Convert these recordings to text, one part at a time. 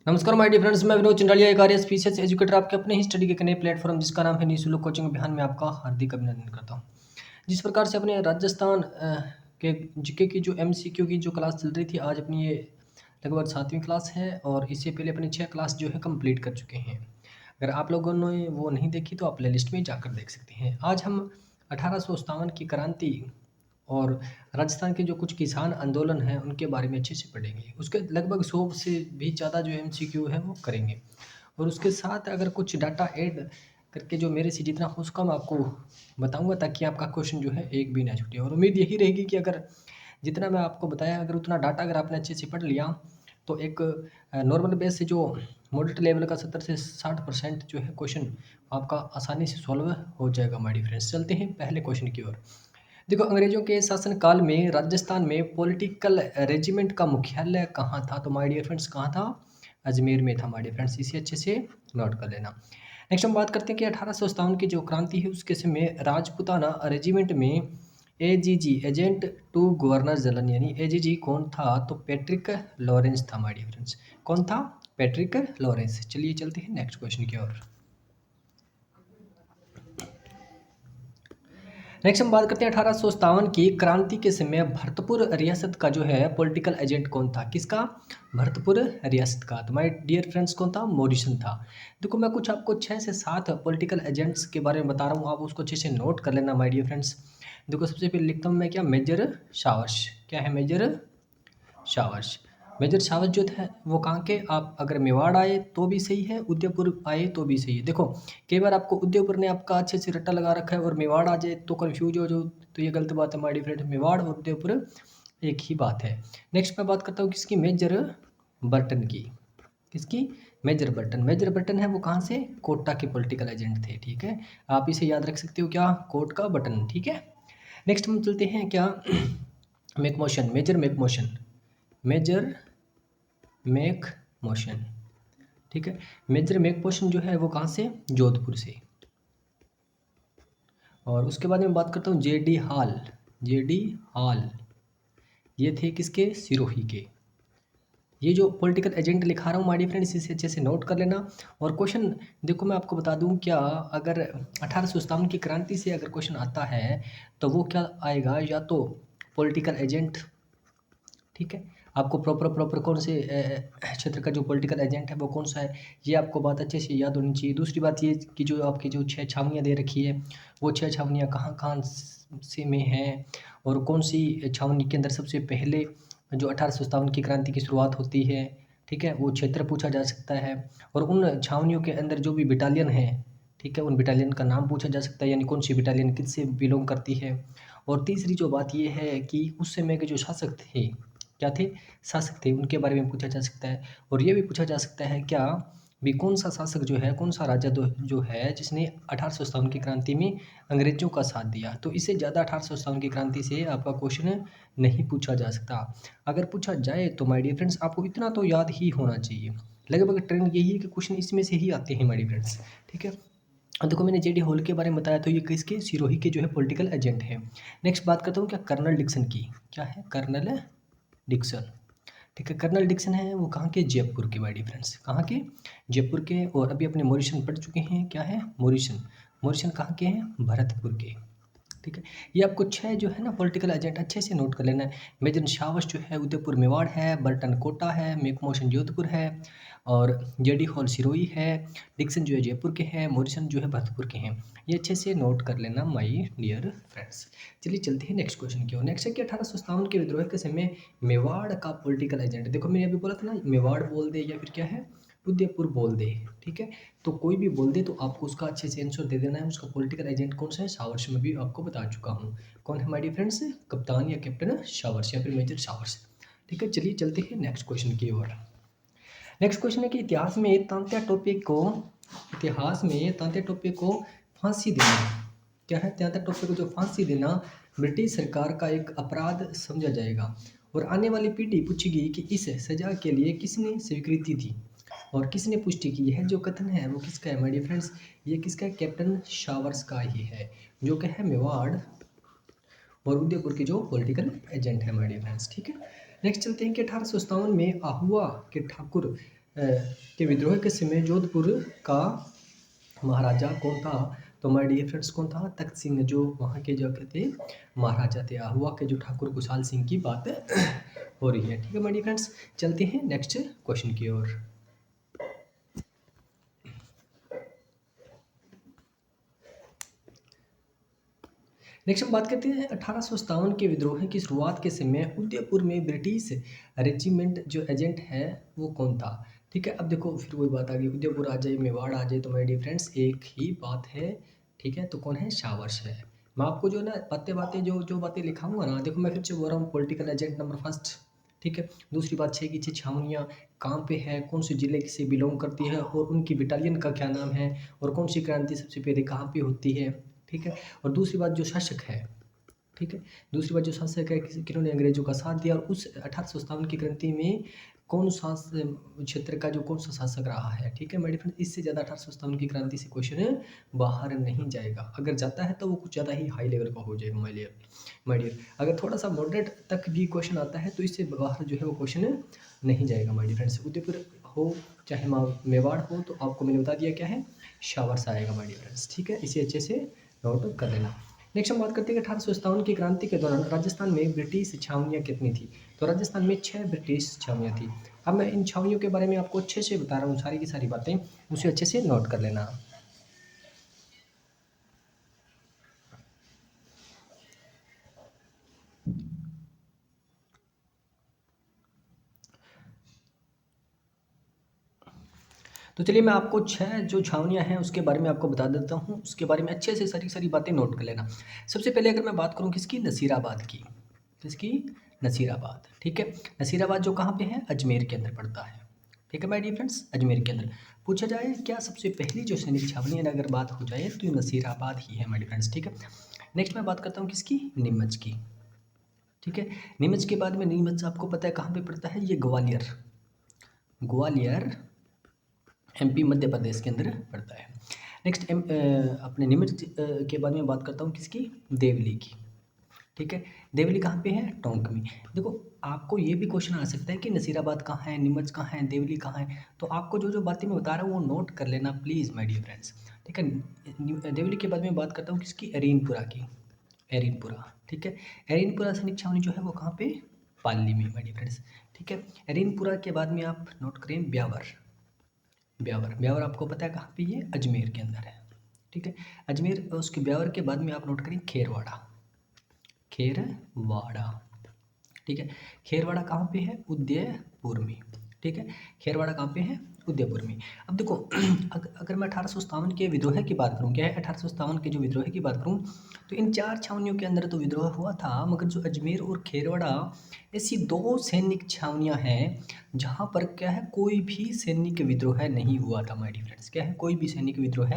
नमस्कार my dear friends, मैं विनोद चंडालिया, एक आरएएस पीसीएस एजुकेटर, आपके अपने ही स्टडी के नए प्लेटफॉर्म जिसका नाम है निशुल्क कोचिंग अभियान में आपका हार्दिक अभिनंदन करता हूं। जिस प्रकार से अपने राजस्थान के जीके की जो एमसीक्यू की जो क्लास चल रही थी, आज अपनी ये लगभग 7वीं क्लास है और इससे पहले अपनी 6 क्लास जो है कंप्लीट कर चुके हैं। अगर आप लोगों ने वो नहीं देखी तो आप प्ले लिस्ट में जाकर देख सकते हैं। आज हम 1857 की क्रांति और राजस्थान के जो कुछ किसान आंदोलन हैं उनके बारे में अच्छे से पढ़ेंगे। उसके लगभग 100 से भी ज़्यादा जो एमसीक्यू है वो करेंगे और उसके साथ अगर कुछ डाटा ऐड करके जो मेरे से जितना हो सका मैं आपको बताऊंगा, ताकि आपका क्वेश्चन जो है एक भी ना छूटे। और उम्मीद यही रहेगी कि अगर जितना मैं आपको बताया, अगर उतना डाटा अगर आपने अच्छे से पढ़ लिया तो एक नॉर्मल बेस से जो मॉडरेट लेवल का 70 से 60% जो है क्वेश्चन आपका आसानी से सॉल्व हो जाएगा। माय डियर फ्रेंड्स, चलते हैं पहले क्वेश्चन की ओर। देखो, अंग्रेजों के शासनकाल में राजस्थान में पॉलिटिकल रेजिमेंट का मुख्यालय कहाँ था? तो माय डियर फ्रेंड्स, कहाँ था? अजमेर में था। माय डियर फ्रेंड्स, इसे अच्छे से नोट कर लेना। नेक्स्ट हम बात करते हैं कि 1857 की जो क्रांति है उसके समय राजपुताना रेजिमेंट में AGG, agent to governor general, यानी एजीजी कौन था? तो पैट्रिक लॉरेंस था। माय डियर फ्रेंड्स, कौन था? Patrick Lawrence. चलिए चलते हैं नेक्स्ट क्वेश्चन की ओर। नेक्स्ट हम बात करते हैं 1857 की क्रांति के समय भरतपुर रियासत का जो है पॉलिटिकल एजेंट कौन था? किसका? भरतपुर रियासत का। तो माय डियर फ्रेंड्स, कौन था? मॉरिसन था। देखो, मैं कुछ आपको 6 से 7 पॉलिटिकल एजेंट्स के बारे में बता रहा हूँ, आप उसको अच्छे से नोट कर लेना माय डियर फ्रेंड्स। देखो, सबसे पहले लिखता हूँ मैं क्या? Major showers. क्या है? Major showers. मेजर शावर्स जो थे वो कहाँ के? आप अगर मेवाड़ आए तो भी सही है, उदयपुर आए तो भी सही है। देखो, कई बार आपको उदयपुर ने आपका अच्छे से रट्टा लगा रखा है और मेवाड़ आ जाए तो कंफ्यूज हो जाओ, तो ये गलत बात है माय डियर फ्रेंड। मेवाड़ और उदयपुर एक ही बात है। नेक्स्ट मैं बात करता हूँ किसकी? मेजर बर्टन की। किसकी? Major Burton. मेजर बर्टन है वो कहाँ से? कोटा के पॉलिटिकल एजेंट थे। ठीक है, आप इसे याद रख सकते हो, क्या? कोट का बटन। ठीक है, नेक्स्ट हम चलते हैं क्या? Make motion, major make motion, major make motion. ठीक है, मेजर मेक मोशन जो है वो कहाँ से? जोधपुर से। और उसके बाद में बात करता हूँ जेडी हाल। जेडी हाल ये थे किसके? सिरोही के। ये जो पॉलिटिकल एजेंट लिखा रहा हूँ माय डियर फ्रेंड्स, इसे अच्छे से नोट कर लेना। और क्वेश्चन देखो, मैं आपको बता दूं क्या, अगर 1857 की क्रांति से अगर क्वेश्चन आता है तो वो क्या आएगा? या तो पॉलिटिकल एजेंट, ठीक है, आपको प्रॉपर प्रॉपर कौन से क्षेत्र का जो पॉलिटिकल एजेंट है वो कौन सा है, ये आपको बात अच्छे से याद होनी चाहिए। दूसरी बात ये कि जो आपकी जो 6 छावनियाँ दे रखी है, वो 6 छावनियाँ कहाँ कहाँ से में हैं, और कौन सी छावनी के अंदर सबसे पहले जो 1857 की क्रांति की शुरुआत होती है, ठीक है, वो क्षेत्र पूछा जा सकता है। और उन छावनियों के अंदर जो भी बटालियन है, ठीक है, उन बटालियन का नाम पूछा जा सकता है, यानी कौन सी बटालियन किससे बिलोंग करती है। और तीसरी जो बात ये है कि उस समय के जो शासक थे, क्या थे? शासक थे, उनके बारे में पूछा जा सकता है। और ये भी पूछा जा सकता है क्या, भी कौन सा शासक जो है, कौन सा राजा जो है जिसने 1857 की क्रांति में अंग्रेजों का साथ दिया। तो इससे ज़्यादा 1857 की क्रांति से आपका क्वेश्चन नहीं पूछा जा सकता। अगर पूछा जाए तो माय डियर फ्रेंड्स, आपको इतना तो याद ही होना चाहिए। लगभग ट्रेंड यही है कि क्वेश्चन इसमें से ही आते हैं माय डियर फ्रेंड्स। ठीक है, अब देखो, मैंने जेडी हॉल के बारे में बताया, तो ये किसके? सिरोही के जो है पॉलिटिकल एजेंट है। नेक्स्ट बात करता हूँ क्या? कर्नल डिक्सन की। क्या है? Colonel Dixon. ठीक है, कर्नल डिक्सन है वो कहाँ के? जयपुर के। माय डियर फ्रेंड्स, कहाँ के? जयपुर के। और अभी अपने मॉरिशन पढ़ चुके हैं, क्या है? मॉरिशन। मॉरिशन कहाँ के हैं? भरतपुर के। ठीक है, ये आपको 6 जो है ना पॉलिटिकल एजेंट अच्छे से नोट कर लेना है। मेजर शावस जो है उदयपुर मेवाड़ है, बर्टन कोटा है, मेकमोशन जोधपुर है, और जेडी हॉल सिरोही है, डिक्सन जो है जयपुर के हैं, मॉरिसन जो है भरतपुर के हैं। ये अच्छे से नोट कर लेना माय डियर फ्रेंड्स। चलिए चलते हैं नेक्स्ट क्वेश्चन की ओर। नेक्स्ट है कि 1857 के विद्रोह के समय मेवाड़ का पॉलिटिकल एजेंट, देखो मैंने अभी बोला था ना, मेवाड़ बोल दे या फिर क्या है, उदयपुर बोल दे, ठीक है, तो कोई भी बोल दे तो आपको उसका अच्छे से आंसर दे देना है। उसका पॉलिटिकल एजेंट कौन सा है? शावर्स। में भी आपको बता चुका हूँ कौन है हमारे फ्रेंड्स, कप्तान या कैप्टन शावर्स या फिर मेजर शावर्स। ठीक है, चलिए चलते हैं नेक्स्ट क्वेश्चन की ओर। नेक्स्ट क्वेश्चन है कि इतिहास में तांत्या टोपे को फांसी देना, क्या है? तांत्या टोपे को जो फांसी देना ब्रिटिश सरकार का एक अपराध समझा जाएगा। और आने वाली पीढ़ी पूछेगी कि इस सजा के लिए किसने स्वीकृति दी और किसने पुष्टि की है। जो कथन है वो किसका है माय डियर फ्रेंड्स? ये किसका है? कैप्टन शावर्स का ही है, जो क्या है? मेवाड़ और उदयपुर के जो पॉलिटिकल एजेंट है माय डियर फ्रेंड्स। ठीक है, नेक्स्ट चलते हैं कि 1857 में आहुआ के ठाकुर के विद्रोह के समय जोधपुर का महाराजा कौन था? तो माय डियर फ्रेंड्स कौन था? तख्त सिंह, जो वहाँ के जो थे महाराजा थे। आहुआ के जो ठाकुर खुशहाल सिंह की बात हो रही है। ठीक है माय डियर फ्रेंड्स, चलते हैं नेक्स्ट क्वेश्चन की ओर। नेक्स्ट हम बात करते हैं 1857 के विद्रोह की शुरुआत के समय उदयपुर में ब्रिटिश रेजिमेंट जो एजेंट है वो कौन था? ठीक है, अब देखो फिर वही बात आ गई, उदयपुर आ जाए, मेवाड़ आ जाए, तो माय डियर फ्रेंड्स एक ही बात है। ठीक है, तो कौन है? शावर्स है। मैं आपको जो ना बातें जो जो बातें लिखाऊंगा ना, देखो मैं फिर से बोल रहा हूँ, पॉलिटिकल एजेंट नंबर फर्स्ट। ठीक है, दूसरी बात 6 की 6 छावनियाँ कहाँ पे है, कौन से जिले से बिलोंग करती है, और उनकी बटालियन का क्या नाम है, और कौन सी क्रांति सबसे पहले कहाँ पे होती है। ठीक है, और दूसरी बात जो शासक है, ठीक है, दूसरी बात जो शासक है किन्होंने अंग्रेजों का साथ दिया, और उस 1857 की क्रांति में कौन सा क्षेत्र का जो कौन सा शासक रहा है। ठीक है मेरे फ्रेंड, इससे ज़्यादा 1857 की क्रांति से क्वेश्चन बाहर नहीं जाएगा। अगर जाता है तो वो कुछ ज़्यादा ही हाई लेवल का हो जाएगा माय डियर। अगर थोड़ा सा मॉडरेट तक भी क्वेश्चन आता है तो इससे बाहर जो है वो क्वेश्चन नहीं जाएगा माय डियर फ्रेंड्स। उदयपुर हो चाहे मेवाड़ हो, तो आपको मैंने बता दिया क्या है, शावर्स आएगा माय डियर फ्रेंड्स। ठीक है, इसे अच्छे से नोट कर लेना। नेक्स्ट हम बात करते हैं कि 1857 की क्रांति के दौरान राजस्थान में ब्रिटिश छावनियाँ कितनी थी? तो राजस्थान में 6 ब्रिटिश छावनियाँ थी। अब मैं इन छावनियों के बारे में आपको अच्छे से बता रहा हूँ, सारी की सारी बातें, उसे अच्छे से नोट कर लेना। तो चलिए मैं आपको 6 जो छावनियाँ हैं उसके बारे में आपको बता देता हूँ, उसके बारे में अच्छे से सारी सारी बातें नोट कर लेना। सबसे पहले अगर मैं बात करूँ किसकी, नसीराबाद की, किसकी, नसीराबाद। ठीक है, नसीराबाद जो कहाँ पे है, अजमेर के अंदर पड़ता है। ठीक है माय डियर फ्रेंड्स, अजमेर के अंदर। पूछा जाए क्या सबसे पहली जो सैनिक छावनी है अगर बात हो जाए तो ये नसीराबाद ही है माय डियर फ्रेंड्स। ठीक है, नेक्स्ट मैं बात करता हूँ किसकी, नीमच की। ठीक है, नीमच के बाद में, नीमच आपको पता है कहाँ पे पड़ता है, ये ग्वालियर, ग्वालियर एमपी मध्य प्रदेश के अंदर पड़ता है। नेक्स्ट अपने नीमच के बाद में बात करता हूँ किसकी, देवली की। ठीक है, देवली कहाँ पे है, टोंक में। देखो आपको ये भी क्वेश्चन आ सकता है कि नसीराबाद कहाँ है, नीमच कहाँ है, देवली कहाँ है, तो आपको जो जो बातें मैं बता रहा हूँ वो नोट कर लेना प्लीज़ माय डियर फ्रेंड्स। ठीक है, देवली के बाद में बात करता हूँ किसकी, एरीनपुरा की, एरीनपुरा। ठीक है, एरीनपुरा सैनिक छावनी जो है वो कहाँ पे, पाली में माय डियर फ्रेंड्स। ठीक है, एरीनपुरा के बाद में आप नोट करें ब्यावर, ब्यावर, ब्यावर आपको पता है कहाँ पे, ये अजमेर के अंदर है। ठीक है, अजमेर, उसके ब्यावर के बाद में आप नोट करें खेरवाड़ा, खेरवाड़ा। ठीक है, खेरवाड़ा कहाँ पे है, उदयपुर में। ठीक है, खेरवाड़ा कहाँ पे है, उदयपुर में। अब देखो अगर मैं 1857 के विद्रोह की बात करूँ, क्या है 1857 के जो विद्रोह की बात करूँ, तो इन 4 छावनियों के अंदर तो विद्रोह हुआ था, मगर जो अजमेर और खेरवाड़ा ऐसी 2 सैनिक छावनियाँ हैं जहाँ पर क्या है कोई भी सैनिक विद्रोह नहीं हुआ था माय डियर फ्रेंड्स। क्या है, कोई भी सैनिक विद्रोह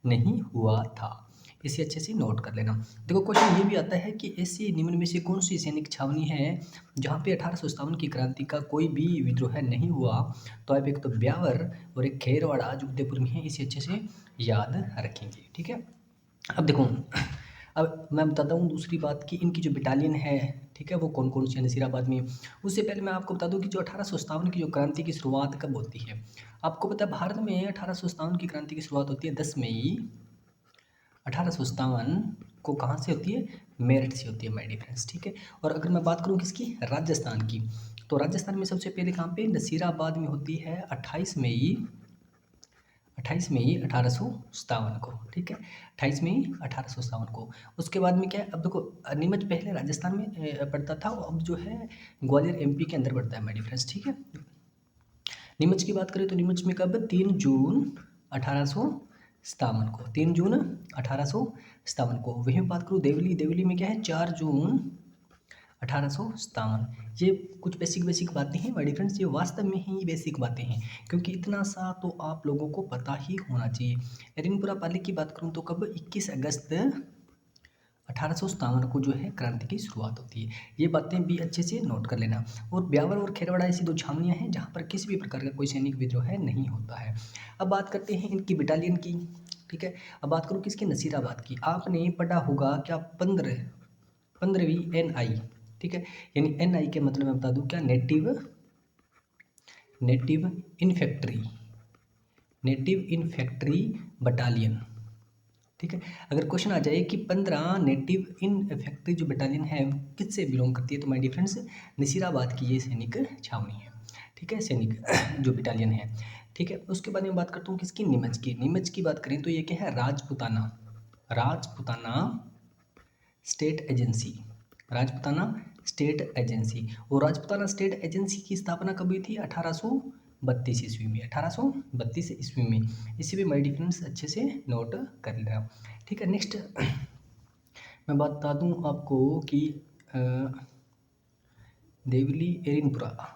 नहीं हुआ था, इसे अच्छे से नोट कर लेना। देखो क्वेश्चन ये भी आता है कि ऐसी निम्न में से कौन सी सैनिक छावनी है जहाँ पे 1857 की क्रांति का कोई भी विद्रोह नहीं हुआ? तो आप एक तो ब्यावर और एक खेरवाड़ा जो उदयपुर में है, इसे अच्छे से याद रखेंगे। ठीक है, अब देखो अब मैं बताता हूँ दूसरी बात कि इनकी जो बटालियन है, ठीक है, वो कौन कौन सी है नसीराबाद में। उससे पहले मैं आपको बता दूँ कि जो 1857 की जो क्रांति की शुरुआत कब होती है। आपको पता है भारत में 1857 की क्रांति की शुरुआत होती है 10 मई 1857 को, कहाँ से होती है, मेरठ से होती है माय डियर फ्रेंड्स। ठीक है, और अगर मैं बात करूँ किसकी, राजस्थान की, तो राजस्थान में सबसे पहले कहाँ पे, नसीराबाद में होती है 28 मई 1857 को। ठीक है, 28 मई 1857 को। उसके बाद में क्या है, अब देखो नीमच पहले राजस्थान में पड़ता था, अब जो है ग्वालियर एमपी के अंदर पड़ता है माय डियर फ्रेंड्स। ठीक है, नीमच की बात करें तो नीमच में कब, 3 जून 1857 को, 3 जून 1857 को। वहीं बात करूँ देवली, देवली में क्या है, 4 जून 1857। ये कुछ बेसिक बेसिक बातें हैं माय डियर फ्रेंड्स, ये वास्तव में ही बेसिक बातें हैं, क्योंकि इतना सा तो आप लोगों को पता ही होना चाहिए। एरिनपुरा पाली की बात करूँ तो कब, 21 अगस्त 1857 को जो है क्रांति की शुरुआत होती है। ये बातें भी अच्छे से नोट कर लेना। और ब्यावर और खेरवाड़ा ऐसी 2 छावनियाँ हैं जहाँ पर किसी भी प्रकार का कोई सैनिक विद्रोह नहीं होता है। अब बात करते हैं इनकी बटालियन की। ठीक है, अब बात करूँ किसकी, नसीराबाद की। आपने पढ़ा होगा क्या, 15वीं NI। ठीक है, यानी NI के मतलब मैं बता दूँ क्या, native native infantry, native infantry battalion. ठीक है, अगर क्वेश्चन आ जाए कि 15 नेटिव इन्फेंट्री जो बटालियन है किससे बिलोंग करती है, तो माय डियर फ्रेंड्स नसीराबाद की ये सैनिक छावनी है। ठीक है, सैनिक जो बटालियन है। ठीक है, उसके बाद में बात करता हूँ किसकी, नीमच की। नीमच की बात करें तो ये क्या है, Rajputana, Rajputana state agency, Rajputana state agency. और राजपुताना स्टेट एजेंसी की स्थापना कब हुई थी, 1832 ईस्वी में, 1832 ईस्वी में। इसे भी माय डिफरेंस अच्छे से नोट कर लेना। ठीक है, नेक्स्ट मैं बता दूं आपको कि देवली एरिनपुरा।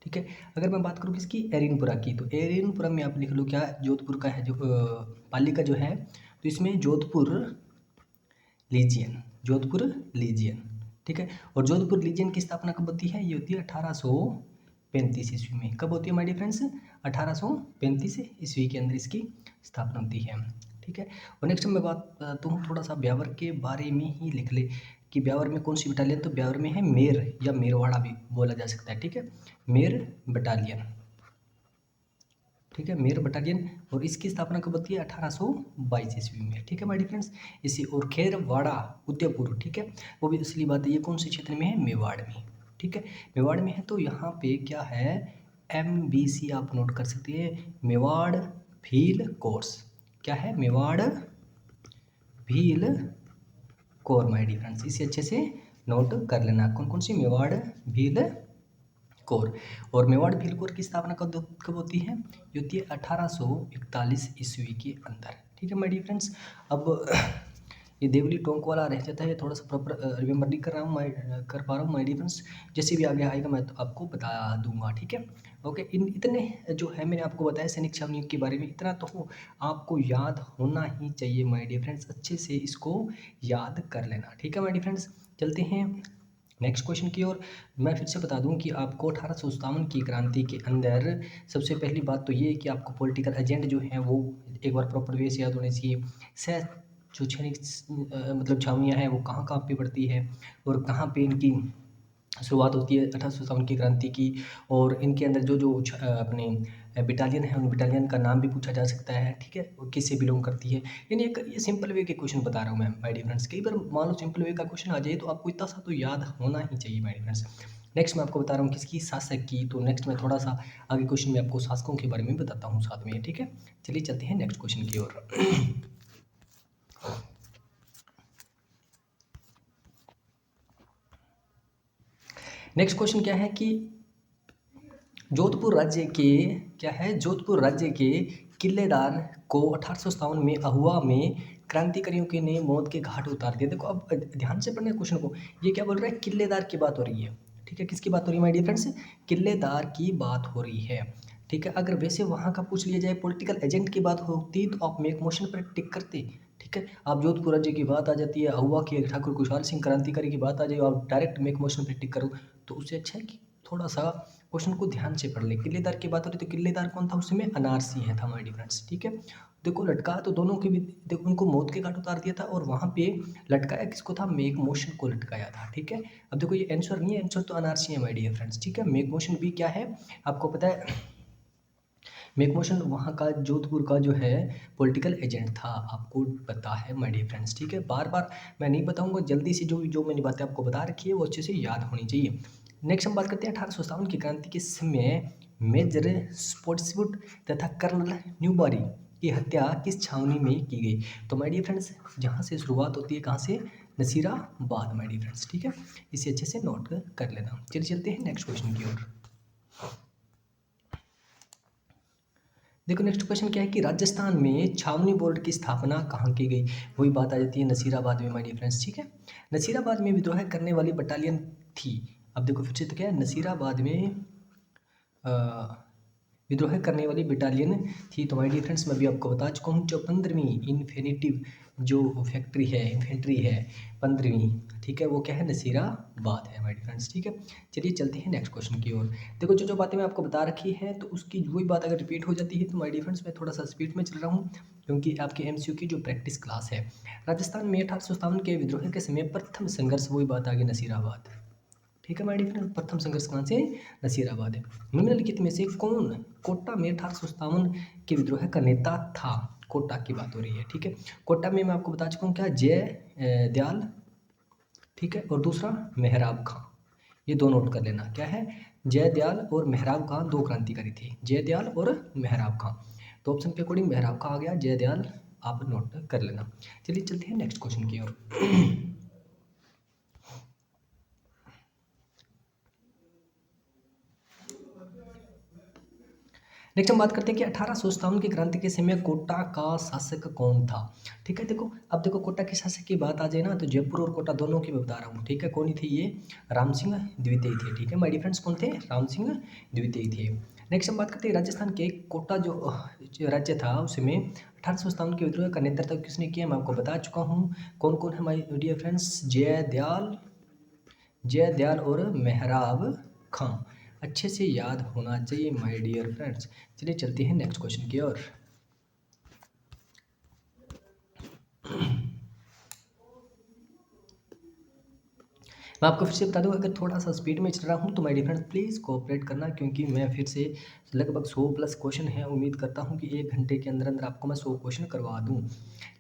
ठीक है, अगर मैं बात करूँ किसकी, एरिनपुरा की, तो एरिनपुरा में आप लिख लो क्या, जोधपुर का है जो पाली का जो है, तो इसमें जोधपुर लीजियन, जोधपुर लीजियन। ठीक है, और जोधपुर लीजियन की स्थापना कब होती है, ये होती है 1835 ईस्वी में। कब होती है माय डियर फ्रेंड्स, 1835 ईस्वी के अंदर इसकी स्थापना होती है। ठीक है, और नेक्स्ट मैं बात तो हूँ थोड़ा सा ब्यावर के बारे में ही लिख ले कि ब्यावर में कौन सी बटालियन, तो ब्यावर में है मेर या मेरवाड़ा भी बोला जा सकता है। ठीक है, मेर बटालियन। ठीक है, मेर बटालियन, और इसकी स्थापना कब होती है, 1822 ईस्वी में। ठीक है माय डियर फ्रेंड्स, इसी और खेरवाड़ा उदयपुर। ठीक है, वो भी असली बात है, ये कौन से क्षेत्र में है, मेवाड़ में। ठीक है, मेवाड़ में है, तो यहाँ पे क्या है, MBC आप नोट कर सकते हैं, मेवाड़ भील कोर्स। क्या है, Mewar Bhil corps my dear friends, इसे अच्छे से नोट कर लेना, कौन कौन सी, मेवाड़ भील कोर। और मेवाड़ भील कोर की स्थापना कब होती है, ये होती है 1841 ईस्वी के अंदर। ठीक है माय डियर फ्रेंड्स, अब ये देवली टोंक वाला रह जाता है, थोड़ा सा प्रॉपर रिमेंबर नहीं कर रहा हूँ, मैं कर पा रहा हूँ माय डियर फ्रेंड्स, जैसे भी आगे आएगा मैं तो आपको बता दूंगा। ठीक है, ओके, इन इतने जो है मैंने आपको बताया सैनिक छावनी के बारे में, इतना तो आपको याद होना ही चाहिए माय डियर फ्रेंड्स, अच्छे से इसको याद कर लेना। ठीक है माय डियर फ्रेंड्स, चलते हैं नेक्स्ट क्वेश्चन की ओर। मैं फिर से बता दूं कि आपको 1857 की क्रांति के अंदर सबसे पहली बात तो ये है कि आपको पॉलिटिकल एजेंट जो है वो एक बार प्रॉपर वे से याद होने चाहिए। सह जो सैनिक मतलब छावनियाँ हैं वो कहाँ कहाँ पे पड़ती है और कहाँ पे इनकी शुरुआत होती है 1857 की क्रांति की, और इनके अंदर जो जो अपने बटालियन है उन बटालियन का नाम भी पूछा जा सकता है। ठीक है, और किससे बिलोंग करती है, यानी एक ये सिंपल वे के क्वेश्चन बता रहा हूँ मैं माय डियर फ्रेंड्स। कई बार मान लो सिंपल वे का क्वेश्चन आ जाए तो आपको इतना सा तो याद होना ही चाहिए माय डियर फ्रेंड्स। नेक्स्ट मैं आपको बता रहा हूँ किसकी, शासक की। तो नेक्स्ट मैं थोड़ा सा आगे क्वेश्चन में आपको शासकों के बारे में बताता हूँ साथ में। ठीक है, चलिए चलते हैं नेक्स्ट क्वेश्चन की ओर। नेक्स्ट क्वेश्चन क्या है कि जोधपुर राज्य के क्या है, जोधपुर राज्य के किलेदार को 1857 में अहुआ में क्रांतिकारियों के ने मौत के घाट उतार दिया। देखो अब ध्यान से पढ़ना क्वेश्चन को, ये क्या बोल रहा है, किलेदार की बात हो रही है। ठीक है, किसकी बात हो रही है माय डियर फ्रेंड्स, किलेदार की बात हो रही है। ठीक है, अगर वैसे वहाँ का पूछ लिया जाए पॉलिटिकल एजेंट की बात होती तो आप मेक मोशन पर टिक करते। ठीक है, आप जोधपुर राज्य की बात आ जाती है, अहुआ की ठाकुर खुशहाल सिंह क्रांतिकारी की बात आ जाए और डायरेक्ट मेक मोशन पर टिक करो, तो उससे अच्छा है कि थोड़ा सा क्वेश्चन को ध्यान से पढ़ ले। किलेदार की बात हो रही तो किलेदार कौन था, उसमें अनारसी है था माय डियर फ्रेंड्स। ठीक है, देखो लटका तो दोनों के भी, देखो उनको मौत के घाट उतार दिया था और वहाँ पे लटकाया किसको था, मेक मोशन को लटकाया था। ठीक है, अब देखो ये आंसर नहीं है, आंसर तो अनारसी है माय डियर फ्रेंड्स। ठीक है, मेक मोशन भी क्या है आपको पता है, मेक मोशन वहाँ का जोधपुर का जो है पॉलिटिकल एजेंट था, आपको पता है माय डियर फ्रेंड्स। ठीक है, बार बार मैं नहीं बताऊंगा, जल्दी से जो जो मैंने बातें आपको बता रखी है वो अच्छे से याद होनी चाहिए। नेक्स्ट हम बात करते हैं 1857 की क्रांति के समय मेजर स्पॉट्सवुड तथा कर्नल न्यूबारी की हत्या किस छावनी में की गई। तो माय डियर फ्रेंड्स जहाँ से शुरुआत होती है, कहाँ से, नसीराबाद माय डियर फ्रेंड्स। ठीक है, इसे अच्छे से नोट कर लेना। चलिए चलते हैं नेक्स्ट क्वेश्चन की ओर। देखो नेक्स्ट क्वेश्चन क्या है कि राजस्थान में छावनी बोर्ड की स्थापना कहाँ की गई, वही बात आ जाती है नसीराबाद में माय डियर फ्रेंड्स। ठीक है, नसीराबाद में विद्रोह करने वाली बटालियन थी। अब देखो फिर से तो क्या है, नसीराबाद में विद्रोह करने वाली बटालियन थी। तो माय डियर फ्रेंड्स मैं भी आपको बता चुका हूँ, जो 15वीं इन्फिनिटिव जो फैक्ट्री है, इन्फेंट्री है 15वीं, ठीक है, वो क्या है, नसीराबाद है माय डियर फ्रेंड्स। ठीक है, चलिए चलते हैं नेक्स्ट क्वेश्चन की ओर। देखो जो जो बातें मैं आपको बता रखी है तो उसकी वही बात अगर रिपीट हो जाती है तो माय डियर फ्रेंड्स मैं थोड़ा सा स्पीड में चल रहा हूँ, क्योंकि आपके MCQ की जो प्रैक्टिस क्लास है। राजस्थान में 1857 के विद्रोह के समय प्रथम संघर्ष, वही बात आ गई नसीराबाद। ठीक है माय डियर फ्रेंड, प्रथम संघर्ष कहाँ से, नसीराबाद है। निम्नलिखित में से कौन कोटा में 1857 के विद्रोह का नेता था? कोटा की बात हो रही है, ठीक है। कोटा में मैं आपको बता चुका हूँ क्या, जय दयाल, ठीक है, और दूसरा मेहराब खां। ये दो नोट कर लेना, क्या है, जय दयाल और मेहराब खां दो क्रांतिकारी थे, जय दयाल और मेहराब खां। तो ऑप्शन के अकॉर्डिंग मेहराब खां आ गया, जय दयाल आप नोट कर लेना। चलिए चलते हैं नेक्स्ट क्वेश्चन की ओर। नेक्स्ट हम बात करते हैं कि 1857 की क्रांति के समय कोटा का शासक कौन था? ठीक है, देखो अब देखो कोटा के शासक की बात आ जाए ना, तो जयपुर और कोटा दोनों की मैं बता रहा हूँ, ठीक है। कौन थे ये? राम सिंह द्वितीय थे, ठीक है माय डियर फ्रेंड्स, कौन थे? राम सिंह द्वितीय थे। नेक्स्ट हम बात करते हैं राजस्थान के कोटा जो राज्य था उसमें 1857 के विद्रोह का नेतृत्व किसने किया? मैं आपको बता चुका हूँ कौन कौन है माय डियर फ्रेंड्स, जय दयाल और मेहराब खां। अच्छे से याद होना चाहिए माय डियर फ्रेंड्स। चलिए चलते हैं नेक्स्ट क्वेश्चन की ओर। मैं आपको फिर से बता दूं, अगर थोड़ा सा स्पीड में चल रहा हूं तो my dear friends please cooperate करना, क्योंकि मैं फिर से लगभग 100 प्लस क्वेश्चन है, उम्मीद करता हूं कि 1 घंटे के अंदर अंदर आपको मैं 100 क्वेश्चन करवा दूं।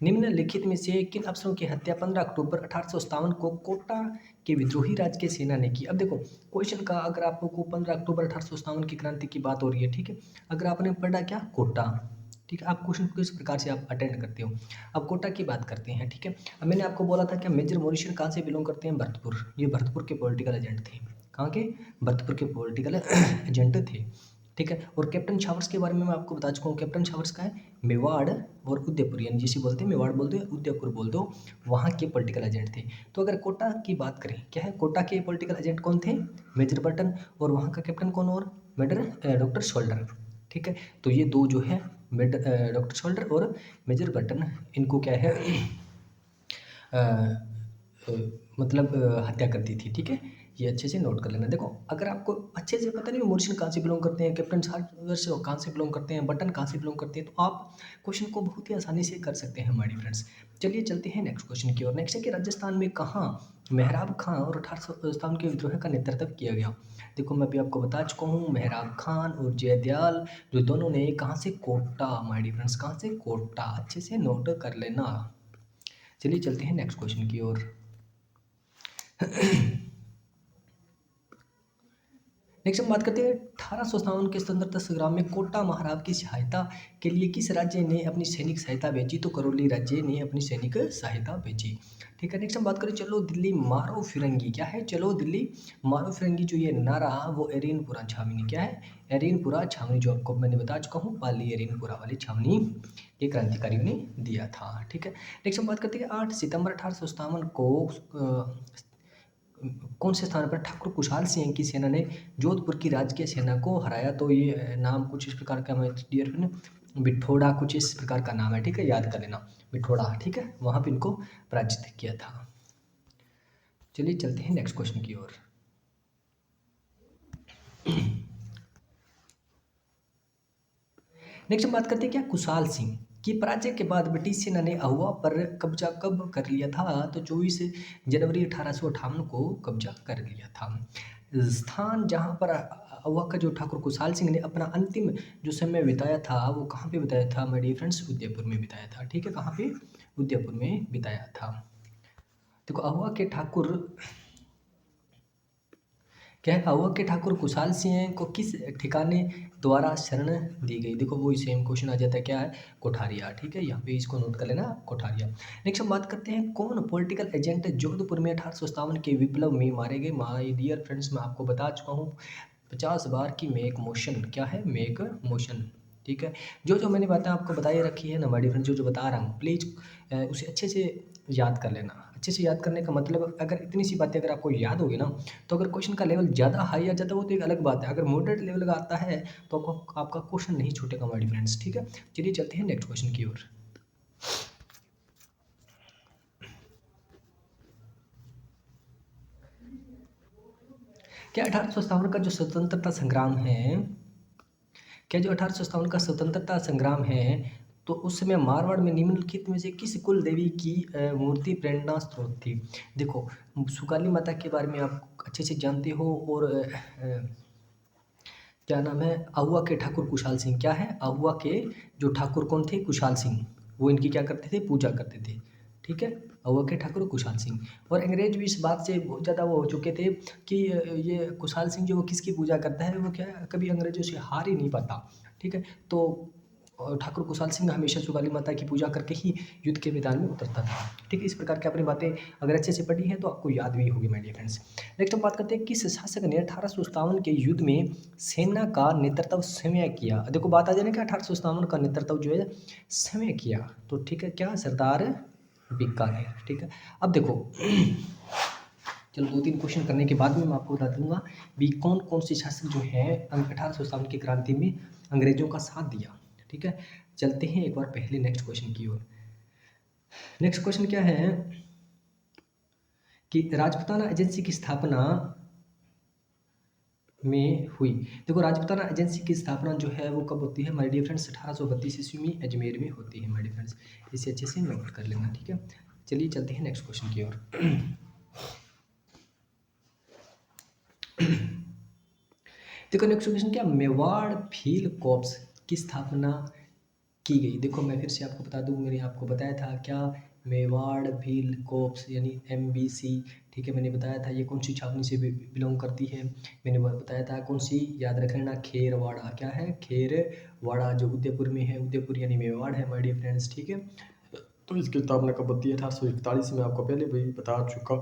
निम्नलिखित में से किन अफसरों की हत्या 15 अक्टूबर 1857 को कोटा के विद्रोही राज के सेना ने की? अब देखो क्वेश्चन का, अगर आपको 15 अक्टूबर 1857 की क्रांति की बात हो रही है, ठीक है, अगर आपने पढ़ा क्या, कोटा, ठीक है, आप क्वेश्चन को किस प्रकार से आप अटेंड करते हो। अब कोटा की बात करते हैं, ठीक है। अब मैंने आपको बोला था कि मेजर मॉरिशन कहाँ से बिलोंग करते हैं, भरतपुर। ये भरतपुर के पॉलिटिकल एजेंट थे, कहाँ के, भरतपुर के पॉलिटिकल एजेंट थे, ठीक है। और कैप्टन छावर्स के बारे में मैं आपको बता चुका हूँ, कैप्टन छावर्स का है मेवाड़ और उदयपुर, यानी जिसे बोलते हैं मेवाड़ बोल दो, उदयपुर बोल दो, वहाँ के पॉलिटिकल एजेंट थे। तो अगर कोटा की बात करें, क्या है, कोटा के पॉलिटिकल एजेंट कौन थे, मेजर बर्टन, और वहाँ का कैप्टन कौन, और मेजर डॉक्टर शोल्डर, ठीक है। तो ये दो जो है डॉक्टर शोल्डर और मेजर बर्टन, इनको क्या है अ, अ, मतलब हत्या कर दी थी, ठीक है। ये अच्छे से नोट कर लेना। देखो अगर आपको अच्छे से पता नहीं मोर्शन कहाँ से बिलोंग करते हैं, कैप्टन छावर्स से कहाँ से बिलोंग करते हैं, बटन कहाँ से बिलोंग करते हैं, तो आप क्वेश्चन को बहुत ही आसानी से कर सकते हैं हमारे फ्रेंड्स। चलिए चलते हैं नेक्स्ट क्वेश्चन की ओर। नेक्स्ट है कि राजस्थान में कहाँ मेहराब खां और 1857 के विद्रोह का नेतृत्व किया गया? देखो मैं अभी आपको बता चुका हूँ, मेहराब खान और जयदयाल जो दोनों ने कहाँ से, कोटा माय डियर फ्रेंड्स, कहाँ से, कोटा, अच्छे से नोट कर लेना। चलिए चलते हैं नेक्स्ट क्वेश्चन की ओर। नेक्स्ट हम बात करते हैं 1857 के स्वतंत्रता संग्राम में कोटा महाराव की सहायता के लिए किस राज्य ने अपनी सैनिक सहायता भेजी? तो करौली राज्य ने अपनी सैनिक सहायता भेजी, ठीक है। नेक्स्ट हम बात करें, चलो दिल्ली मारो फिरंगी, क्या है, चलो दिल्ली मारो फिरंगी, जो ये नारा वो एरिनपुरा छावनी, क्या है, एरिनपुरा छावनी, जो आपको मैंने बता चुका हूँ, पाली एरिनपुरा वाली छावनी, ये क्रांतिकारियों ने दिया था, ठीक है। नेक्स्ट हम बात करते हैं 8 सितंबर 1857 को कौन से स्थान पर ठाकुर कुशाल सिंह की सेना ने जोधपुर की राजकीय सेना को हराया? तो ये नाम कुछ इस प्रकार का, मैं डियर फ्रेंड बिठोड़ा, कुछ इस प्रकार का नाम है, ठीक है, याद कर लेना, बिठोड़ा, ठीक है, वहाँ पे इनको पराजित किया था। चलिए चलते हैं नेक्स्ट क्वेश्चन की ओर। नेक्स्ट हम बात करते हैं क्या, कुशाल सिंह की पराजय के बाद ब्रिटिश सेना ने अहुआ पर कब्जा कब कर लिया था? तो 24 जनवरी 1858 को कब्जा कर लिया था। स्थान जहाँ पर अहुआ का जो ठाकुर कुशाल सिंह ने अपना अंतिम जो समय बिताया था, वो कहाँ पे बिताया था मेरे फ्रेंड्स? उदयपुर में बिताया था, ठीक है, कहाँ पे, उदयपुर में बिताया था। देखो अहुआ के ठाकुर, क्या है, अहुआ के ठाकुर कुशाल सिंह को किस ठिकाने द्वारा शरण दी गई? देखो वो सेम क्वेश्चन आ जाता है, क्या है, कोठारिया, ठीक है, यहाँ पे इसको नोट कर लेना, कोठारिया। नेक्स्ट हम बात करते हैं, कौन पॉलिटिकल एजेंट जोधपुर में 1857 के विप्लव में मारे गए? माय डियर फ्रेंड्स मैं आपको बता चुका हूँ 50 बार की मेक मोशन, क्या है, मेक मोशन, ठीक है। जो जो मैंने बातें आपको बताई रखी है ना माय डियर फ्रेंड्स, जो जो बता रहा हूँ प्लीज़ उसे अच्छे से याद कर लेना। अच्छे से याद करने का मतलब, अगर इतनी सी बातें अगर आपको याद होगी ना, तो अगर क्वेश्चन का लेवल ज़्यादा हाई आ जाता है वो तो एक अलग बात है, अगर मॉडरेट लेवल का आता है तो आपका क्वेश्चन नहीं छूटेगा माय डियर फ्रेंड्स, ठीक है। चलिए चलते हैं नेक्स्ट क्वेश्चन की ओर। क्या 1857 का जो स्वतंत्रता संग्राम है, क्या जो 1857 का स्वतंत्रता संग्राम है तो उस समय मारवाड़ में निम्नलिखित में से किस कुल देवी की मूर्ति प्रेरणा स्रोत थी। देखो, सुकाली माता के बारे में आप अच्छे से जानते हो, और क्या नाम है, आहुआ के ठाकुर कुशाल सिंह, क्या है, आहुआ के जो ठाकुर कौन थे, कुशाल सिंह, वो इनकी क्या करते थे, पूजा करते थे। ठीक है, आहुआ के ठाकुर कुशाल सिंह। और अंग्रेज भी इस बात से बहुत ज़्यादा वो हो चुके थे कि ये कुशाल सिंह जो वो किसकी पूजा करता है, वो क्या कभी अंग्रेजों से हार ही नहीं पाता। ठीक है, तो ठाकुर कुशाल सिंह हमेशा सुकाली माता की पूजा करके ही युद्ध के मैदान में उतरता था। ठीक है, इस प्रकार की अपनी बातें अगर अच्छे से पढ़ी है तो आपको याद भी होगी माय डियर फ्रेंड्स। नेक्स्ट हम बात करते हैं, किस शासक ने 1857 के युद्ध में सेना का नेतृत्व स्वयं किया। देखो बात आ जाए ना कि 1857 का नेतृत्व जो है स्वयं किया, तो ठीक है, क्या, सरदार बीकानेर। ठीक है, अब देखो चलो 2-3 क्वेश्चन करने के बाद में मैं आपको बता दूंगा भी कौन कौन से शासक जो है 1857 की क्रांति में अंग्रेजों का साथ दिया। ठीक है, चलते हैं एक बार पहले नेक्स्ट क्वेश्चन की ओर। नेक्स्ट क्वेश्चन क्या है कि राजपूताना एजेंसी की स्थापना में हुई। देखो, राजपूताना एजेंसी की स्थापना जो है वो कब होती है माय डियर फ्रेंड्स, 1832 ईस्वी में अजमेर में होती है माय डियर फ्रेंड्स। इसे अच्छे से नोट कर लेना। ठीक है, चलिए चलते हैं नेक्स्ट क्वेश्चन की ओर। देखो नेक्स्ट क्वेश्चन क्या, मेवाड़ फील्ड कॉर्प्स की स्थापना की गई। देखो मैं फिर से आपको बता दूं, मैंने आपको बताया था क्या, मेवाड़ फील्ड कॉर्प्स यानी MBC। ठीक है, मैंने बताया था ये कौन सी छावनी से बिलोंग करती है, मैंने बताया था कौन सी, याद रख लेना, खेरवाड़ा। क्या है, खेरवाड़ा, जो उदयपुर में है, उदयपुर यानी मेवाड़ है माय डियर फ्रेंड्स। ठीक है, तो इसकी स्थापना कब होती है, 1841 में, आपको पहले भी बता चुका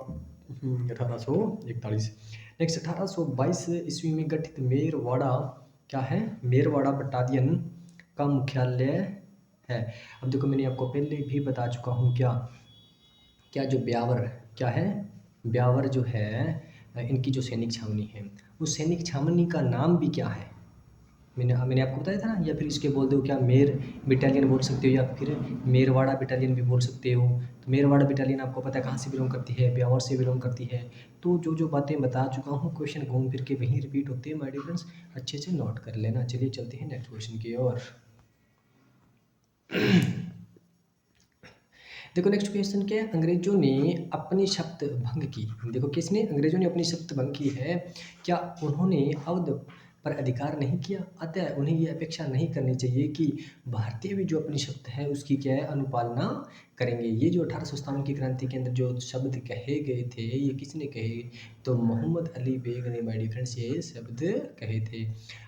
1841। नेक्स्ट 1822 ईस्वी में गठित मेरवाड़ा, क्या है, मेरवाड़ा बटालियन का मुख्यालय है। अब देखो मैंने आपको पहले भी बता चुका हूँ क्या, क्या जो ब्यावर, क्या है, ब्यावर जो है इनकी जो सैनिक छावनी है, उस सैनिक छावनी का नाम भी क्या है, मैंने आपको बताया था ना। या फिर इसके बोल दो क्या, मेर बटालियन बोल सकते हो, या फिर मेरवाड़ा बटालियन भी बोल सकते हो। तो मेरवाड़ा बटालियन आपको पता है कहाँ से बिलोंग करती है, ब्यावर से बिलोंग करती है। तो जो जो बातें बता चुका हूँ, क्वेश्चन घूम फिर के वहीं रिपीट होते हैं माय डियर फ्रेंड्स, अच्छे से नोट कर लेना। चलिए चलते हैं नेक्स्ट क्वेश्चन की ओर। देखो नेक्स्ट क्वेश्चन क्या है, अंग्रेजों ने अपनी शर्त भंग की। देखो किसने, अंग्रेजों ने अपनी शर्त भंग की है, क्या उन्होंने अवध पर अधिकार नहीं किया, अतः उन्हें ये अपेक्षा नहीं करनी चाहिए कि भारतीय भी जो अपनी शर्त है उसकी क्या है, अनुपालना करेंगे। ये जो 1857 की क्रांति के अंदर जो शब्द कहे गए थे, ये किसने कहे, तो मोहम्मद अली बेग ने माय डियर फ्रेंड्स ये शब्द कहे थे।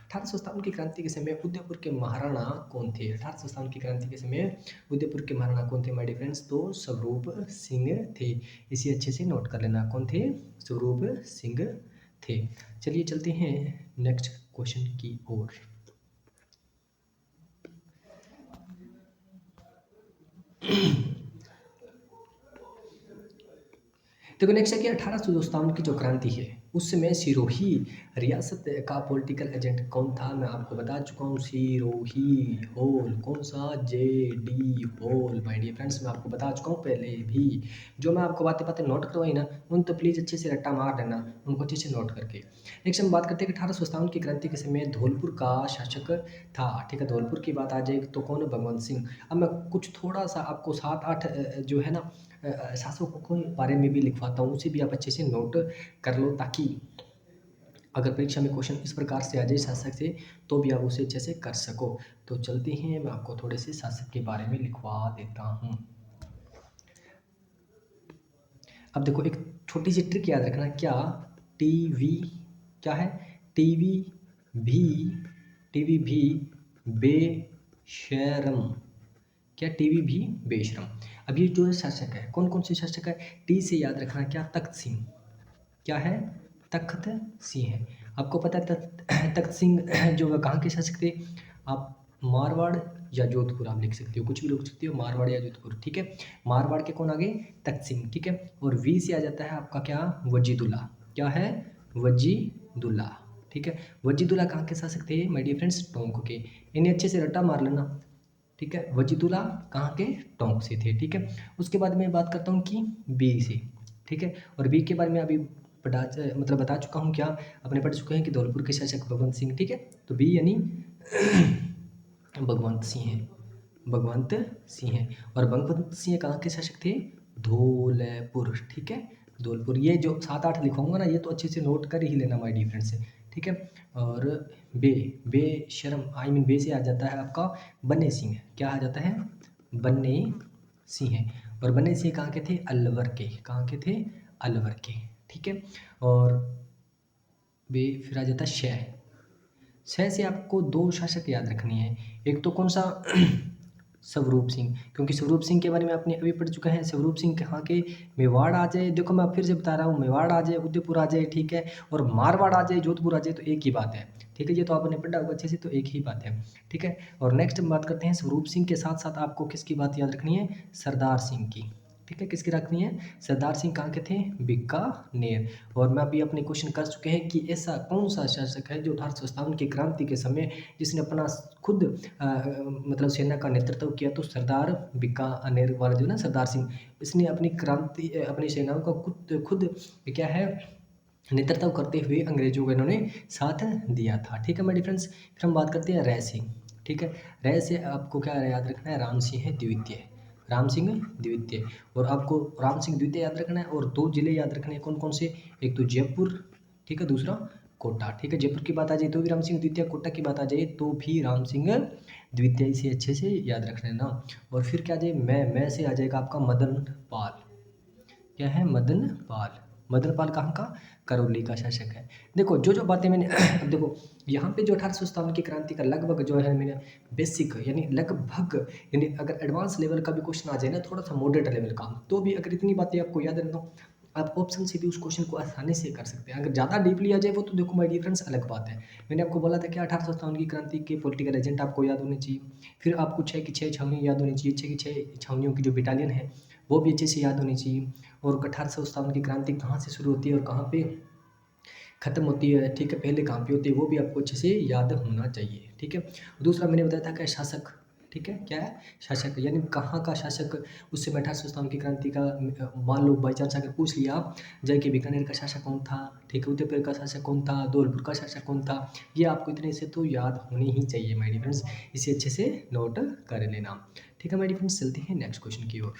1857 की क्रांति के समय उदयपुर के महाराणा कौन थे, 1857 की क्रांति के समय उदयपुर के महाराणा कौन थे माय डियर फ्रेंड्स, तो स्वरूप सिंह थे। इसे अच्छे से नोट कर लेना, कौन थे, स्वरूप सिंह थे। चलिए चलते हैं नेक्स्ट क्वेश्चन की ओर। देखो नेक्स्ट है कि 1857 की जो क्रांति है उस समय सिरोही रियासत का पॉलिटिकल एजेंट कौन था, मैं आपको बता चुका हूँ, सिरोही होल, कौन सा, JD होल माय डियर फ्रेंड्स, मैं आपको बता चुका हूँ पहले भी। जो मैं आपको बातें बातें नोट करवाई ना, उन तो प्लीज़ अच्छे से रट्टा मार लेना, उनको अच्छे से नोट करके। नेक्स्ट हम बात करते हैं कि 1857 की क्रांति के समय धौलपुर का शासक था। ठीक है, धौलपुर की बात आ जाए तो कौन, भगवंत सिंह। अब मैं कुछ थोड़ा सा आपको 7-8 जो है ना शासकों के बारे में भी लिखवाता हूँ, उसे भी आप अच्छे से नोट कर लो, ताकि अगर परीक्षा में क्वेश्चन इस प्रकार से आ जाए शासक से, तो भी आप उसे अच्छे से कर सको। तो चलते हैं, मैं आपको थोड़े से शासक के बारे में लिखवा देता हूँ। अब देखो एक छोटी सी ट्रिक याद रखना, क्या, टीवी, क्या है, टीवी भी, टीवी भी बेशरम, क्या, टीवी भी बेशरम। अब ये जो शासक है, कौन कौन से शासक है, टी से याद रखना, क्या, तख्त सिंह, क्या है, तख्त सिंह है। आपको पता है तख्त सिंह जो है कहाँ के शासक थे, आप मारवाड़ या जोधपुर आप लिख सकते हो, कुछ भी लिख सकते हो, मारवाड़ या जोधपुर। ठीक है, मारवाड़ के कौन आगे, तख्त सिंह। ठीक है, और वी से आ जाता है आपका क्या, वजीदुल्ला, क्या है, वजीदुल्ला। ठीक है, वजीदुल्ला कहाँ के शासक थे माय डियर फ्रेंड्स, टोंक के। इन्हें अच्छे से रट्टा मार लेना। ठीक है, वजीदुल्ला कहाँ के, टोंक से थे। ठीक है, उसके बाद मैं बात करता हूँ कि बी से। ठीक है, और बी के बारे में अभी मतलब बता चुका हूँ, क्या अपने पढ़ चुके हैं कि धौलपुर के शासक भगवंत सिंह। ठीक है, तो बी यानी भगवंत सिंह है। भगवंत सिंह। और भगवंत सिंह कहाँ के शासक थे? धौलपुर, ठीक है, धौलपुर। ये जो 7-8 लिखूंगा ना, ये तो अच्छे से नोट कर ही लेना माय डियर फ्रेंड्स, ठीक है। और बेशरम, आई मीन बे से आ जाता है आपका बन्ने सिंह। क्या आ जाता है? बन्ने सिंह। और बन्ने सिंह कहाँ के थे? अलवर के। कहाँ के थे? अलवर के, ठीक है। और बे फिर आ जाता है शह। शह से आपको 2 शासक याद रखनी है। एक तो कौन सा? स्वरूप सिंह, क्योंकि स्वरूप सिंह के बारे में आपने अभी पढ़ चुका है। स्वरूप सिंह कहाँ के? मेवाड़ आ जाए, देखो मैं फिर से बता रहा हूँ, मेवाड़ आ जाए, उदयपुर आ जाए, ठीक है, और मारवाड़ आ जाए, जोधपुर आ जाए, तो एक ही बात है, ठीक है। ये तो आपने पढ़ा होगा अच्छे से, तो एक ही बात है, ठीक है। और नेक्स्ट हम बात करते हैं स्वरूप सिंह के साथ साथ आपको किसकी बात याद रखनी है? सरदार सिंह की, ठीक है। किसकी रखनी है? सरदार सिंह कहाँ के थे? बीकानेर। और मैं अभी अपने क्वेश्चन कर चुके हैं कि ऐसा कौन सा शासक है जो 1857 की क्रांति के समय जिसने अपना खुद मतलब सेना का नेतृत्व किया? तो सरदार बीकानेर वाला जो ना सरदार सिंह, इसने अपनी क्रांति अपनी सेनाओं का खुद खुद क्या है नेतृत्व करते हुए अंग्रेजों को इन्होंने साथ दिया था, ठीक है मेरे फ्रेंड्स। फिर हम बात करते हैं राय सिंह, ठीक है। राय से आपको क्या याद रखना है? राम सिंह द्वितीय, राम सिंह द्वितीय। और आपको राम सिंह द्वितीय याद रखना है, और 2 जिले याद रखने हैं, कौन कौन से? एक तो जयपुर, ठीक है, दूसरा कोटा, ठीक है। जयपुर की बात आ जाए तो भी राम सिंह द्वितीय, कोटा की बात आ जाए तो भी राम सिंह द्वितीय, से अच्छे से याद रख लेना। और फिर क्या आ जाए? मैं से आ जाएगा आपका मदन पाल। क्या है? मदन पाल। मदन पाल कहाँ का? करौली का शासक है। देखो जो जो बातें मैंने अब देखो यहाँ पे जो 1857 की क्रांति का लगभग जो है मैंने बेसिक यानी लगभग यानी अगर एडवांस लेवल का भी क्वेश्चन आ जाए ना, थोड़ा सा मॉडरेट लेवल का, तो भी अगर इतनी बातें आपको याद है तो आप ऑप्शन से भी उस क्वेश्चन को आसानी से कर सकते हैं। अगर ज़्यादा डीपली आ जाए वो तो देखो माय डियर फ्रेंड्स अलग बात है। मैंने आपको बोला था कि 1857 की क्रांति के पॉलिटिकल एजेंट आपको याद होने चाहिए, फिर आपको 6 की 6 छावनी याद होनी चाहिए, 6 की 6 छावनियों की जो बटालियन है वो भी अच्छे से याद होनी चाहिए। और 1857 की क्रांति कहाँ से शुरू होती है और कहाँ पे खत्म होती है, ठीक है, पहले कहाँ पे होती है, वो भी आपको अच्छे से याद होना चाहिए, ठीक है। दूसरा मैंने बताया था कि शासक, ठीक है, क्या है? शासक, यानी कहाँ का शासक उस समय 1857 की क्रांति का मान लो बाई चांस अगर पूछ लिया, जय के बीकानेर का शासक कौन था, ठीक है, उदयपुर का शासक कौन था, धौलपुर का शासक कौन था, ये आपको इतने से तो याद होनी ही चाहिए माय डियर फ्रेंड्स। इसे अच्छे से नोट कर लेना, ठीक है माय डियर फ्रेंड्स। चलते हैं नेक्स्ट क्वेश्चन की ओर।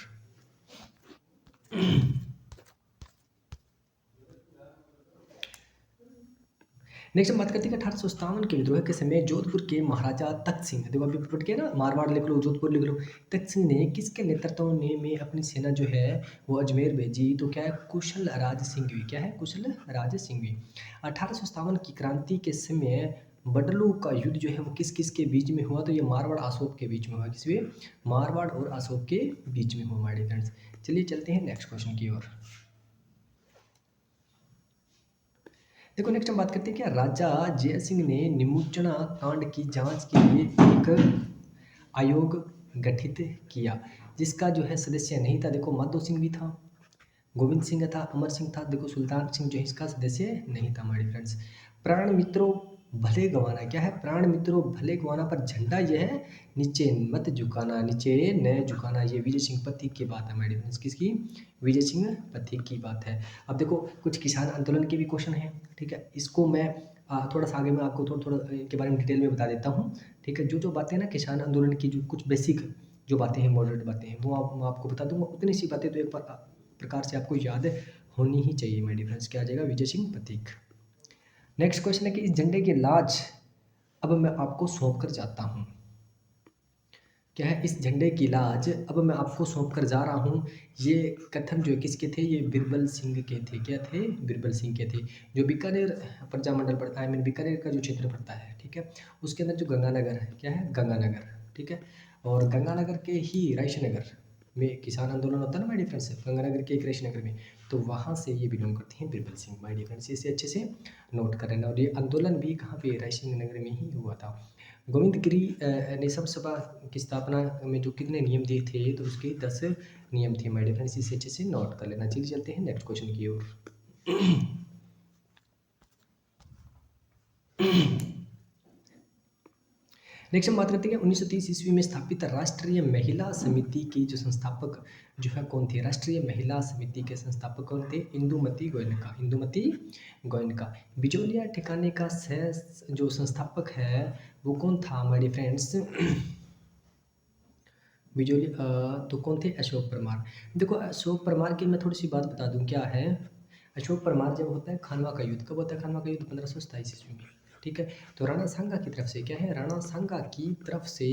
नेक्स्ट हम बात करते हैं कि 1857 के विद्रोह के समय जोधपुर के महाराजा तख्त सिंह, देखो अभी पढ़ के ना, मारवाड़ लिख लो, जोधपुर लिख लो, तख्त सिंह ने किसके नेतृत्व में अपनी सेना जो है वो अजमेर भेजी? तो क्या है? कुशल राज सिंह हुई। क्या है? कुशल राज सिंह हुई। 1857 की क्रांति के समय बडलू का युद्ध जो है वो किस किस के बीच में हुआ? तो ये मारवाड़ अशोक के बीच में हुआ। किस में? मारवाड़ और अशोक के बीच में हुआ माय डियर फ्रेंड्स। चलिए चलते हैं नेक्स्ट क्वेश्चन की ओर। देखो नेक्स्ट हम बात करते हैं क्या राजा जय सिंह ने निमुचना कांड की जांच के लिए एक आयोग गठित किया, जिसका जो है सदस्य नहीं था। देखो माधो सिंह भी था, गोविंद सिंह था, अमर सिंह था, देखो सुल्तान सिंह जो है इसका सदस्य नहीं था हमारे फ्रेंड्स। प्राण मित्रों भले गवाना, क्या है? प्राण मित्रों भले गवाना पर झंडा यह है नीचे मत झुकाना, नीचे न झुकाना, ये विजय सिंह पथिक की बात है हमारे फ्रेंड्स। किसकी? विजय सिंह पथिक की बात है। अब देखो कुछ किसान आंदोलन के भी क्वेश्चन है, ठीक है, इसको मैं थोड़ा सा आगे मैं आपको थोड़ा थोड़ा इनके बारे में डिटेल में बता देता हूँ, ठीक है। जो जो बातें ना किसान आंदोलन की जो कुछ बेसिक जो बातें हैं, मॉडरेट बातें हैं, वो मैं आपको बता दूंगा। उतनी सी बातें तो एक प्रकार से आपको याद होनी ही चाहिए माय डियर फ्रेंड्स। क्या आ जाएगा? विजय सिंह पथिक। नेक्स्ट क्वेश्चन है कि इस झंडे की लाज अब मैं आपको सौंप कर जाता हूँ। क्या है? इस झंडे की लाज अब मैं आपको सौंप कर जा रहा हूँ। ये कथन जो है किसके थे? ये बिरबल सिंह के थे। क्या थे? बिरबल सिंह के थे, जो बीकानेर प्रजामंडल पड़ता है, बीकानेर का जो क्षेत्र पड़ता है, ठीक है, उसके अंदर जो गंगानगर है, क्या है? गंगानगर, ठीक है। और गंगानगर के ही रायशनगर में किसान आंदोलन होता है ना माय डियर फ्रेंड्स, गंगानगर के एक रायशनगर में, तो वहाँ से ये बिलोंग करते हैं Birbal Singh my dear friends. इसे अच्छे से नोट कर लेना। और ये आंदोलन भी कहाँ पे? रायसिंह नगर में ही हुआ था। गोविंद गिरी निशम सभा की स्थापना में जो कितने नियम दिए थे? तो उसके 10 नियम थे माय डियर फ्रेंड्स। इसे अच्छे से नोट कर लेना। चलिए चलते हैं नेक्स्ट क्वेश्चन की ओर। नेक्स्ट हम बात करते हैं 1930 ईस्वी में स्थापित राष्ट्रीय महिला समिति की जो संस्थापक जो है कौन थे? राष्ट्रीय महिला समिति के संस्थापक कौन थे? इंदुमती गोयनका। इंदुमती गोयनका। बिजोलिया ठिकाने का सह जो संस्थापक है वो कौन था हमारे फ्रेंड्स? तो कौन थे? अशोक परमार। देखो अशोक परमार की मैं थोड़ी सी बात बता दूं क्या है। अशोक परमार जब होता है खानवा का युद्ध, कब होता है खानवा का युद्ध? 1527 ईस्वी में। ठीक है, तो राणा सांगा की तरफ से क्या है, राणा सांगा की तरफ से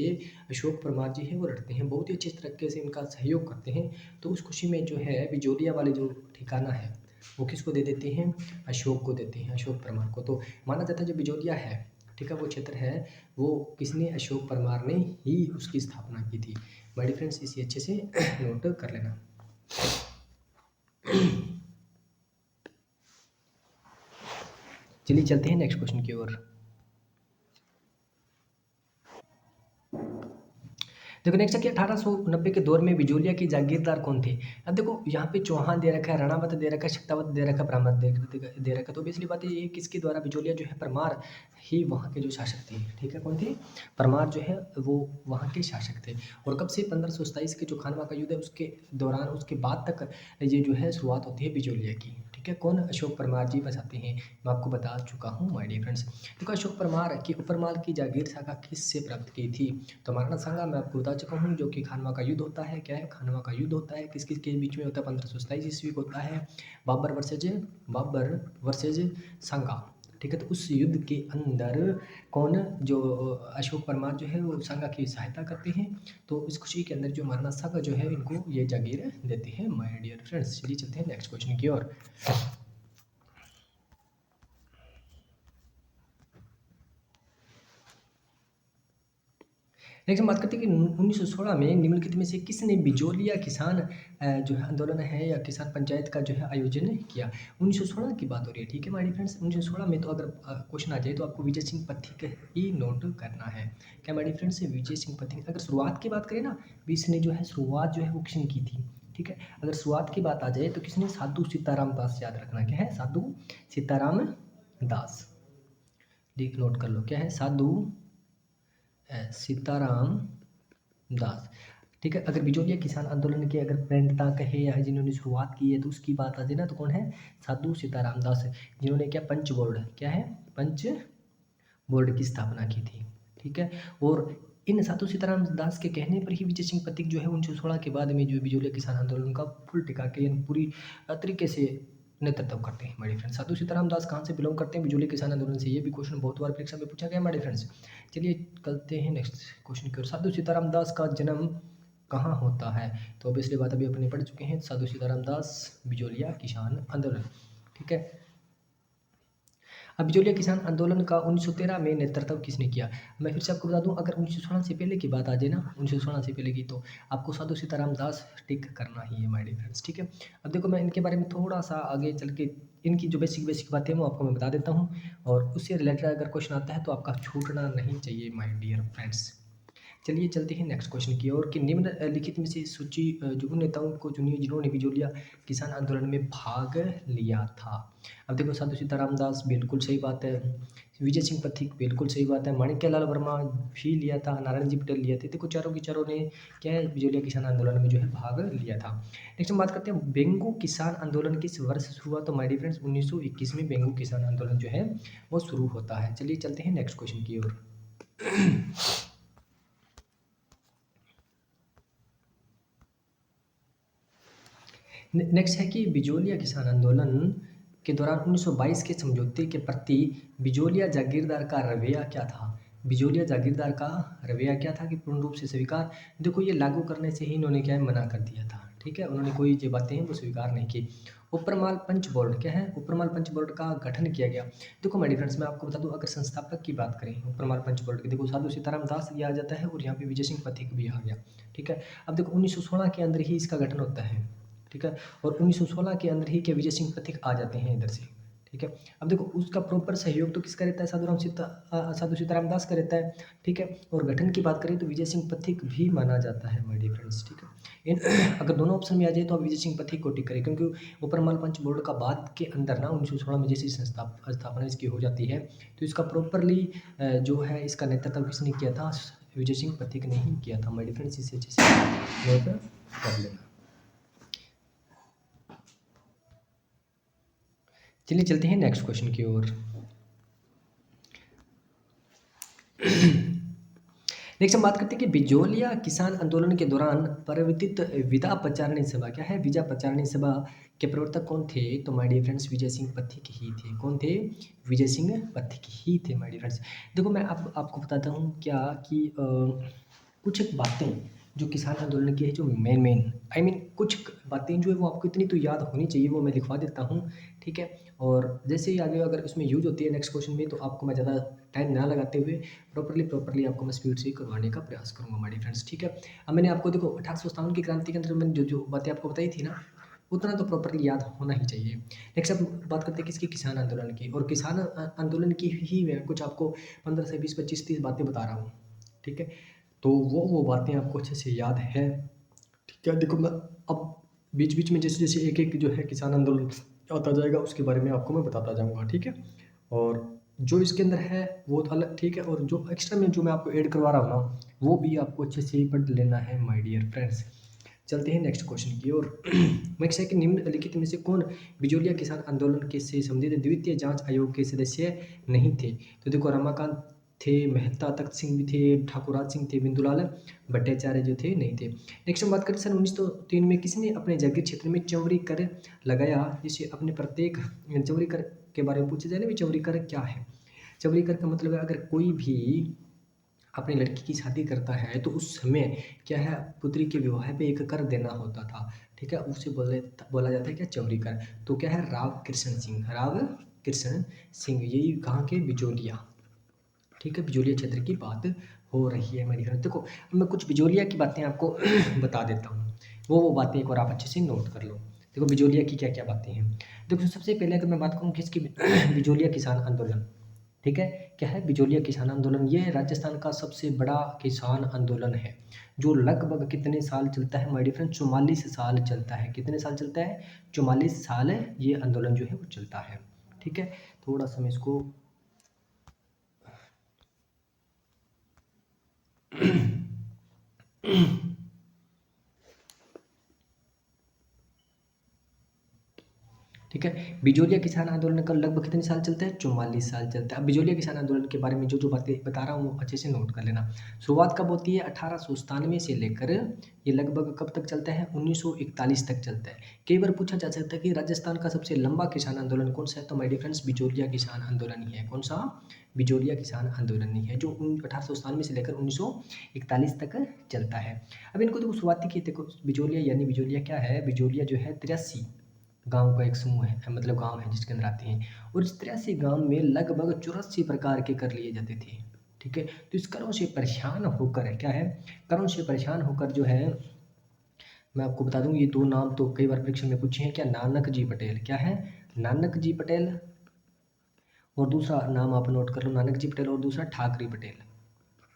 अशोक परमार जी है वो लड़ते हैं, बहुत ही अच्छे तरीके से इनका सहयोग करते हैं। तो उस खुशी में जो है बिजोलिया वाले जो ठिकाना है वो किसको दे देते हैं? अशोक को देते हैं, अशोक परमार को। तो माना जाता है जो बिजोलिया है, ठीक है, वो क्षेत्र है वो किसने? अशोक परमार ने ही उसकी स्थापना की थी। माय डियर फ्रेंड्स, इसे अच्छे से नोट कर लेना। चलिए चलते हैं नेक्स्ट क्वेश्चन की ओर। देखो नेक्स्ट है कि 1890 के दौर में बिजोलिया के जागीरदार कौन थे? अब देखो यहाँ पे चौहान दे रखा है, राणावत दे रखा है, शक्तावत दे रखा है, ब्राह्मण दे रखा है। तो बेसिकली बात ये किसके द्वारा बिजोलिया जो है परमार ही वहाँ के जो शासक थे। ठीक है, कौन थे? परमार जो है वो वहाँ के शासक थे। और कब से? 1527 के जो खानवा का युद्ध है उसके दौरान, उसके बाद तक ये जो है शुरुआत होती है बिजोलिया की। ठीक है, कौन? अशोक परमार जी बसाते हैं, मैं आपको बता चुका हूँ माय डियर फ्रेंड्स। देखो अशोक परमार की उपरमाल की जागीर शाखा किससे प्राप्त की थी? तो महाराणा सांगा मैं आपको बता चुका हूँ, जो कि खानवा का युद्ध होता है। क्या है? खानवा का युद्ध होता है, किस किस के बीच में होता है? 1527 ईस्वी को होता है, बाबर वर्सेज सांगा। ठीक है, तो उस युद्ध के अंदर कौन? जो अशोक परमार जो है वो सांगा की सहायता करते हैं। तो इस खुशी के अंदर जो महाराणा सांगा जो है इनको ये जागीर देते हैं माय डियर फ्रेंड्स। चलिए चलते हैं नेक्स्ट क्वेश्चन की ओर। नेक्स्ट हम बात करते हैं कि 1916 में निम्नलिखित में से किसने बिजोलिया किसान जो है आंदोलन है या किसान पंचायत का जो है आयोजन किया? 1916 की बात हो रही है। ठीक है माय डियर फ्रेंड्स, 1916 में तो अगर क्वेश्चन आ जाए तो आपको विजय सिंह पथिक ही नोट करना है। क्या my dear friends? Vijay Singh Pathik. अगर शुरुआत की बात करें ना, भी इसने जो है शुरुआत जो है वो किसने की थी? ठीक है, अगर शुरुआत की बात आ जाए तो किसने? साधु सीताराम दास। याद रखना क्या है? साधु सीताराम दास। लिख नोट कर लो, क्या है? साधु सीताराम दास। ठीक है, अगर बिजोलिया किसान आंदोलन के अगर प्रणेता कहे या जिन्होंने शुरुआत की है तो उसकी बात आ जाए ना, तो कौन है? साधु सीताराम दास, जिन्होंने क्या? पंच बोर्ड, क्या है? पंच बोर्ड की स्थापना की थी। ठीक है, और इन साधु सीताराम दास के कहने पर ही विजय सिंह पथिक जो है 1916 के बाद में जो बिजोलिया किसान आंदोलन का फुल टिका के पूरी तरीके से नेतृत्व करते हैं हमारे फ्रेंड्स। साधु सीताराम दास कहाँ से बिलोंग करते हैं? बिजोलिया किसान आंदोलन से। ये भी क्वेश्चन बहुत बार परीक्षा में पूछा गया हमारे फ्रेंड्स। चलिए करते हैं नेक्स्ट क्वेश्चन की ओर। साधु सीताराम दास का जन्म कहाँ होता है? तो ऑब्वियसली बात अभी अपने पढ़ चुके हैं, साधु सीताराम दास बिजोलिया किसान आंदोलन। ठीक है, अब बिजोलिया किसान आंदोलन का 1913 में नेतृत्व किसने किया? मैं फिर से आपको बता दूं, अगर 1916 से पहले की बात आ जाए ना, 1916 से पहले की, तो आपको साधु सीताराम दास टिक करना ही है माय डियर फ्रेंड्स। ठीक है, अब देखो मैं इनके बारे में थोड़ा सा आगे चल के इनकी जो बेसिक बेसिक बातें हैं वो आपको मैं बता देता हूँ, और उससे रिलेटेड अगर क्वेश्चन आता है तो आपका छूटना नहीं चाहिए माय डियर फ्रेंड्स। चलिए चलते हैं नेक्स्ट क्वेश्चन की ओर कि निम्नलिखित में से सूची जो उन नेताओं को चुनिए जिन्होंने बिजोलिया किसान आंदोलन में भाग लिया था। अब देखो साधु सीताराम दास बिल्कुल सही बात है, विजय सिंह पथिक बिल्कुल सही बात है, माणिक्यलाल वर्मा भी लिया था, नारायण जी पटेल लिए थे। देखो चारों की चारों ने क्या है? बिजोलिया किसान आंदोलन में जो है भाग लिया था। नेक्स्ट हम बात करते हैं बेंगू किसान आंदोलन किस वर्ष शुरू हुआ? तो माय डियर फ्रेंड्स 1921 में बेंगू किसान आंदोलन जो है वो शुरू होता है। चलिए चलते हैं नेक्स्ट क्वेश्चन की ओर। नेक्स्ट है कि बिजोलिया किसान आंदोलन के दौरान 1922 के समझौते के प्रति बिजोलिया जागीरदार का रवैया क्या था? बिजोलिया जागीरदार का रवैया क्या था कि पूर्ण रूप से स्वीकार। देखो ये लागू करने से ही इन्होंने क्या है? मना कर दिया था। ठीक है, उन्होंने कोई जो बातें हैं वो स्वीकार नहीं की। उपरमाल पंच बोर्ड, क्या है? उपरमाल पंच बोर्ड का गठन किया गया। देखो माय डियर फ्रेंड्स, मैं आपको बता दूं, अगर संस्थापक की बात करें उपरमाल पंच बोर्ड की, देखो साधु सीताराम दास ये आ जाता है और यहाँ पे विजय सिंह पथिक भी आ गया। ठीक है, अब देखो 1916 के अंदर ही इसका गठन होता है। ठीक है, और 1916 के अंदर ही क्या विजय सिंह पथिक आ जाते हैं इधर से। ठीक है, अब देखो उसका प्रॉपर सहयोग तो किसका रहता है? साधु सीताराम दास का रहता है। ठीक है, और गठन की बात करें तो विजय सिंह पथिक भी माना जाता है माय डियर फ्रेंड्स। ठीक है, इन अगर दोनों ऑप्शन में आ जाए तो आप विजय सिंह पथिक को टिक करें, क्योंकि ऊपरमाल पंच बोर्ड का बाद के अंदर ना 1916 में जैसी स्थापना इसकी हो जाती है, तो इसका प्रॉपरली जो है इसका नेतृत्व किसने किया था? विजय सिंह पथिक ने ही किया था माय डियर फ्रेंड्स। इसे अच्छे से नोट कर लेना। चलिए चलते हैं नेक्स्ट क्वेश्चन की ओर। नेक्स्ट हम बात करते हैं कि बिजोलिया किसान आंदोलन के दौरान प्रवर्तित विदा प्रचारणी सभा क्या है, विजा प्रचारणी सभा के प्रवर्तक कौन थे? तो my dear friends Vijay Singh Pathik ही थे। कौन थे? विजय सिंह पथिक ही थे माय डियर फ्रेंड्स। देखो मैं आपको बताता हूँ क्या कि कुछ एक बातें जो किसान आंदोलन की है, जो मेन कुछ बातें जो है वो आपको इतनी तो याद होनी चाहिए, वो मैं लिखवा देता हूँ, ठीक है। और जैसे ही आगे अगर उसमें यूज होती है नेक्स्ट क्वेश्चन में, तो आपको मैं ज़्यादा टाइम ना लगाते हुए प्रॉपर्ली आपको मैं स्पीड से करवाने का प्रयास करूँगा माय डियर फ्रेंड्स, ठीक है। अब मैंने आपको देखो 1857 की क्रांति के अंदर मैंने जो जो बातें आपको बताई थी ना, उतना तो प्रॉपर्ली याद होना ही चाहिए। नेक्स्ट अब बात करते हैं किसकी, किसान आंदोलन की। और किसान आंदोलन की ही मैं कुछ आपको 15 से 20 25 30 बातें बता रहा हूँ, ठीक है। तो वो बातें आपको अच्छे से याद है, ठीक है। देखो मैं अब बीच बीच में जैसे जैसे एक एक जो है किसान आंदोलन आता जाएगा उसके बारे में आपको मैं बताता जाऊँगा, ठीक है। और जो इसके अंदर है वो तो अलग, ठीक है। और जो एक्स्ट्रा में जो मैं आपको ऐड करवा रहा हूँ ना, वो भी आपको अच्छे से पढ़ लेना है माय डियर फ्रेंड्स। चलते हैं नेक्स्ट क्वेश्चन की ओर। नेक्स्ट है कि निम्नलिखित में से कौन बिजोलिया किसान आंदोलन के से संबंधित द्वितीय जांच आयोग के सदस्य नहीं थे? तो देखो रमाकांत थे, मेहता तख्त सिंह भी थे, ठाकुराज सिंह थे, बिंदुलाल भट्टाचार्य जो थे नहीं थे। नेक्स्ट हम बात करें सन 1903 में किसने अपने जागीर क्षेत्र में चौरी कर लगाया, जिसे अपने प्रत्येक चौरी कर के बारे में पूछा जाए ना, भी चौरी कर क्या है। चौरी कर का मतलब है अगर कोई भी अपनी लड़की की शादी करता है तो उस समय क्या है, पुत्री के विवाह पे एक कर देना होता था, ठीक है। उसे बोला जाता है क्या, चौरी कर। तो क्या है, राव कृष्ण सिंह, राव कृष्ण सिंह, यही कहाँ के, बिजोलिया, ठीक है। बिजोलिया क्षेत्र की बात हो रही है मेरी फ्रेंड। देखो अब मैं कुछ बिजोलिया की बातें आपको बता देता हूँ, वो बातें एक और आप अच्छे से नोट कर लो। देखो बिजोलिया की क्या क्या बातें हैं। देखो सबसे पहले अगर मैं बात करूँ किसकी, बिजोलिया किसान आंदोलन, ठीक है। क्या है, बिजोलिया किसान आंदोलन, ये राजस्थान का सबसे बड़ा किसान आंदोलन है, जो लगभग कितने साल चलता है माय डियर फ्रेंड, 44 साल चलता है। कितने साल चलता है, 44 साल ये आंदोलन जो है वो चलता है, ठीक है। थोड़ा सा मैं इसको ठीक है। बिजोलिया किसान आंदोलन का लगभग कितने साल चलता है, 44 साल चलता है। अब बिजोलिया किसान आंदोलन के बारे में जो जो बातें बता रहा हूँ वो अच्छे से नोट कर लेना। शुरुआत कब होती है, 1897 से लेकर ये लगभग कब तक चलता है, 1941 तक चलता है। कई बार पूछा जा सकता है कि राजस्थान का सबसे लंबा किसान आंदोलन कौन सा है, तो माय डियर फ्रेंड्स बिजोलिया किसान आंदोलन ही है। कौन सा, बिजोलिया किसान आंदोलन ही है, जो 1897 से लेकर 1941 तक चलता है। अब इनको देखो शुरुआती की, देखो बिजोलिया यानी बिजोलिया क्या है, बिजोलिया जो है 83 गाँव का एक समूह है, मतलब गाँव है जिसके अंदर आते हैं। और इस 83 गाँव में लगभग 84 प्रकार के कर लिए जाते थे, ठीक है। तो इस करों से परेशान होकर, क्या है, करों से परेशान होकर जो है, मैं आपको बता दूं ये दो नाम तो कई बार परीक्षा में पूछे हैं, क्या, नानक जी पटेल, क्या है, नानक जी पटेल, और दूसरा नाम आप नोट कर लो, नानक जी पटेल, और दूसरा ठाकरी पटेल,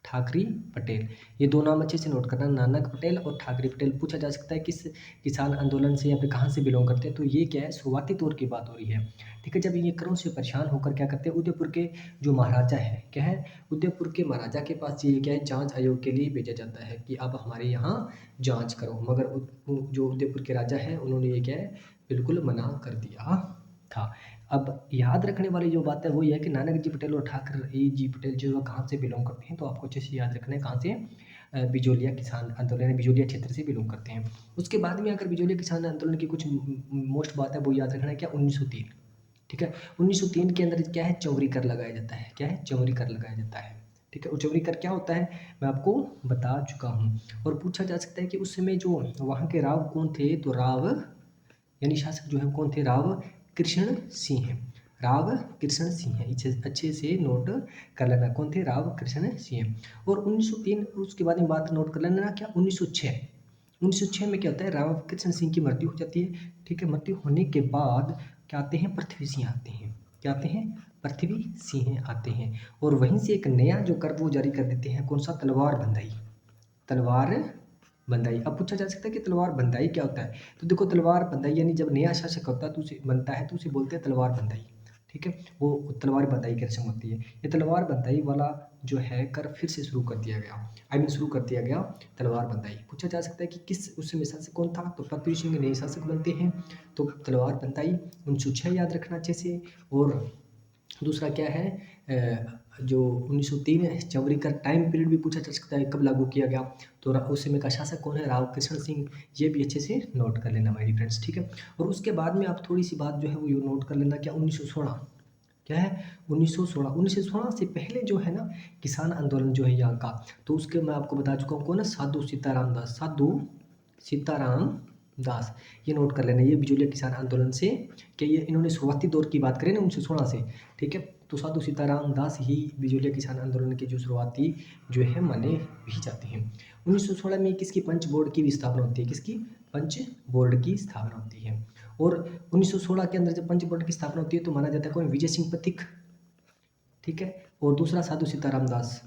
ठाकरी पटेल। ये दो नाम अच्छे से नोट करना, नानक पटेल और ठाकरी पटेल। पूछा जा सकता है किस किसान आंदोलन से या फिर कहाँ से बिलोंग करते हैं, तो ये क्या है, शुरुआती तौर की बात हो रही है, ठीक है। जब ये करों से परेशान होकर क्या करते हैं, उदयपुर के जो महाराजा है, क्या है, उदयपुर के महाराजा के पास ये क्या है, जांच आयोग के लिए भेजा जाता है कि आप हमारे यहाँ जांच करो। मगर जो उदयपुर के राजा हैं उन्होंने ये क्या है, बिल्कुल मना कर दिया था। अब याद रखने वाली जो बात है वो ये है कि नानक जी पटेल और ठाकर जी पटेल जो कहाँ से बिलोंग करते हैं, तो आपको अच्छे से याद रखना है कहाँ से, बिजोलिया किसान आंदोलन, बिजोलिया क्षेत्र से बिलोंग करते हैं। उसके बाद में अगर बिजोलिया किसान आंदोलन की कुछ मोस्ट बात है वो याद रखना है, क्या, 1903, ठीक है। 1903 के अंदर क्या है, चौरी कर लगाया जाता है, क्या है, चौरी कर लगाया जाता है, ठीक है। और चौरी कर क्या होता है मैं आपको बता चुका हूँ। और पूछा जा सकता है कि उस समय जो वहाँ के राव कौन थे, तो राव यानी शासक जो है कौन थे, राव कृष्ण सिंह, राव कृष्ण सिंह, इसे अच्छे से नोट कर लेना, कौन थे, राव कृष्ण सिंह। और 1903 उसके बाद में बात नोट कर लेना, क्या, 1906 में क्या होता है, राव कृष्ण सिंह की मृत्यु हो जाती है, ठीक है। मृत्यु होने के बाद क्या आते हैं, पृथ्वी सिंह आते हैं, क्या आते हैं, पृथ्वी सिंह आते हैं। और वहीं से एक नया जो कर वो जारी कर देते हैं, कौन सा, तलवार बंदाई, तलवार बंदाई। अब पूछा जा सकता है कि तलवार बंदाई क्या होता है, तो देखो तलवार बंदाई यानी जब नया शासक होता है तो उसे बनता है तो उसे बोलते हैं तलवार बंदाई, ठीक है। वो तलवार बंदाई की रस्म होती है। ये तलवार बंदाई वाला जो है कर फिर से शुरू कर दिया गया, शुरू कर दिया गया तलवार बंदाई। पूछा जा सकता है कि किस उस समय शासक कौन था, तो पृथ्वी सिंह नए शासक बनते हैं, तो तलवार बंदाई 1906 याद रखना अच्छे से। और दूसरा क्या है, जो 1903 जबरी का टाइम पीरियड भी पूछा जा सकता है, कब लागू किया गया, तो उस समय का शासक कौन है, राव कृष्ण सिंह। ये भी अच्छे से नोट कर लेना माय डियर फ्रेंड्स, ठीक है। और उसके बाद में आप थोड़ी सी बात जो है वो नोट कर लेना, क्या 1916 क्या है, 1916 से पहले जो है ना किसान आंदोलन जो है यहाँ का, तो उसके मैं आपको बता चुका हूँ कौन है, साधु सीताराम दास। ये नोट कर लेना, ये बिजोलिया किसान आंदोलन से, क्या ये इन्होंने शुरुआती दौर की बात करें ना 1916 से, ठीक है। तो साधु सीताराम दास ही बिजोलिया किसान आंदोलन के जो शुरुआती जो है माने भी जाते हैं। 1916 में किसकी पंच बोर्ड की भी स्थापना होती है, किसकी, पंच बोर्ड की स्थापना होती है। और 1916 के अंदर जब पंच बोर्ड की स्थापना होती है तो माना जाता है कौन, विजय सिंह पथिक, ठीक है, और दूसरा साधु सीताराम दास,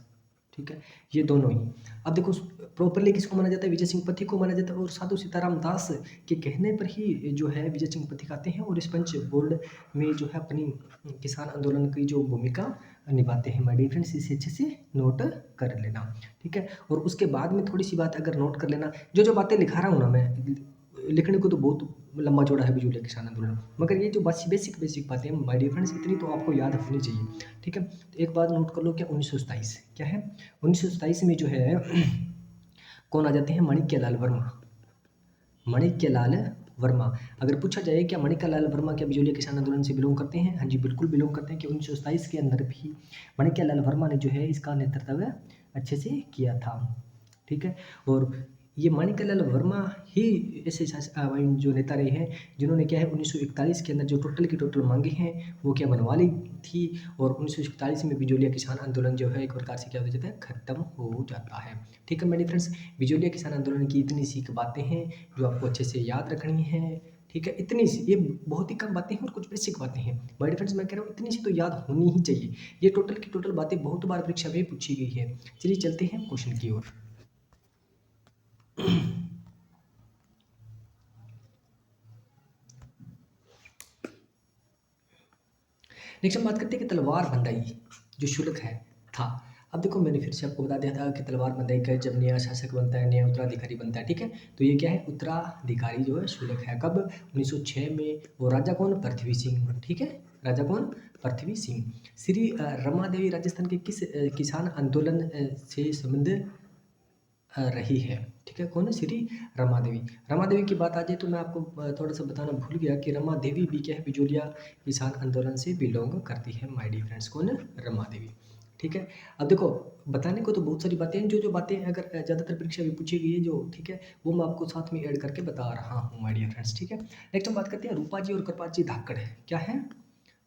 ठीक है, ये दोनों ही। अब देखो प्रॉपरली किसको माना जाता है, विजय सिंह पथिक को माना जाता है, और साधु सीताराम दास के कहने पर ही जो है विजय सिंह पथिक आते हैं और इस पंच बोर्ड में जो है अपनी किसान आंदोलन की जो भूमिका निभाते हैं। माय डियर फ्रेंड्स, इसे अच्छे से नोट कर लेना, ठीक है। और उसके बाद में थोड़ी सी बात अगर नोट कर लेना, जो बातें लिखा रहा हूँ ना मैं, लिखने को तो बहुत लंबा चौड़ा है बिजोलिया किसान आंदोलन, मगर ये जो बेसिक बातें हैं माय डियर फ्रेंड्स, इतनी तो आपको याद होनी चाहिए, ठीक है। तो एक बात नोट कर लो, क्या 1927 क्या है, 1927 में जो है कौन आ जाते हैं, माणिक्यलाल वर्मा। माणिक्यलाल वर्मा, अगर पूछा जाए क्या माणिक्यलाल वर्मा क्या बिजोलिया किसान आंदोलन से बिलोंग करते हैं, हाँ जी बिल्कुल बिलोंग करते हैं, कि 1927 के अंदर भी माणिक्यलाल वर्मा ने जो है इसका नेतृत्व अच्छे से किया था, ठीक है। और ये माणिक्यलाल वर्मा ही ऐसे जो नेता रहे हैं जिन्होंने क्या है 1941 के अंदर जो टोटल की टोटल मांगे हैं वो क्या बनवा ली थी, और 1941 में बिजोलिया किसान आंदोलन जो है एक प्रकार से क्या हो जाता है, खत्म हो जाता है, ठीक है मेरे फ्रेंड्स। बिजोलिया किसान आंदोलन की इतनी सी बातें हैं जो आपको अच्छे से याद रखनी है, ठीक है। इतनी सी, ये बहुत ही कम बातें हैं और कुछ बेसिक बातें हैं माय फ्रेंड्स, मैं कह रहा हूँ इतनी सी तो याद होनी ही चाहिए। ये टोटल की टोटल बातें बहुत बार परीक्षा में पूछी गई है। चलिए चलते हैं क्वेश्चन की ओर। नेक्स्ट हम बात करते हैं कि तलवार बंदाई जो शुल्क है था। अब देखो मैंने फिर से आपको बता दिया था कि तलवार बंदाई का जब नया शासक बनता है, नया उत्तराधिकारी बनता है, ठीक है, तो ये क्या है, उत्तराधिकारी जो है शुल्क है, कब, 1906 में। और राजा कौन, पृथ्वी सिंह, ठीक है, राजा कौन, पृथ्वी सिंह। श्री रमा देवी राजस्थान के किस किसान आंदोलन से संबंध रही है, ठीक है, कौन है, श्री रमा देवी। रमा देवी की बात आ जाए तो मैं आपको थोड़ा सा बताना भूल गया कि रमा देवी भी क्या है, बिजोलिया किसान आंदोलन से बिलोंग करती है माय डियर फ्रेंड्स, कौन है, रमा देवी, ठीक है। अब देखो बताने को तो बहुत सारी बातें हैं, जो बातें अगर ज़्यादातर परीक्षा में पूछी गई है जो, ठीक है, वो मैं आपको साथ में ऐड करके बता रहा हूँ माय डियर फ्रेंड्स, ठीक है। नेक्स्ट हम बात करते हैं रूपा जी और कृपा जी धाकड़, क्या है,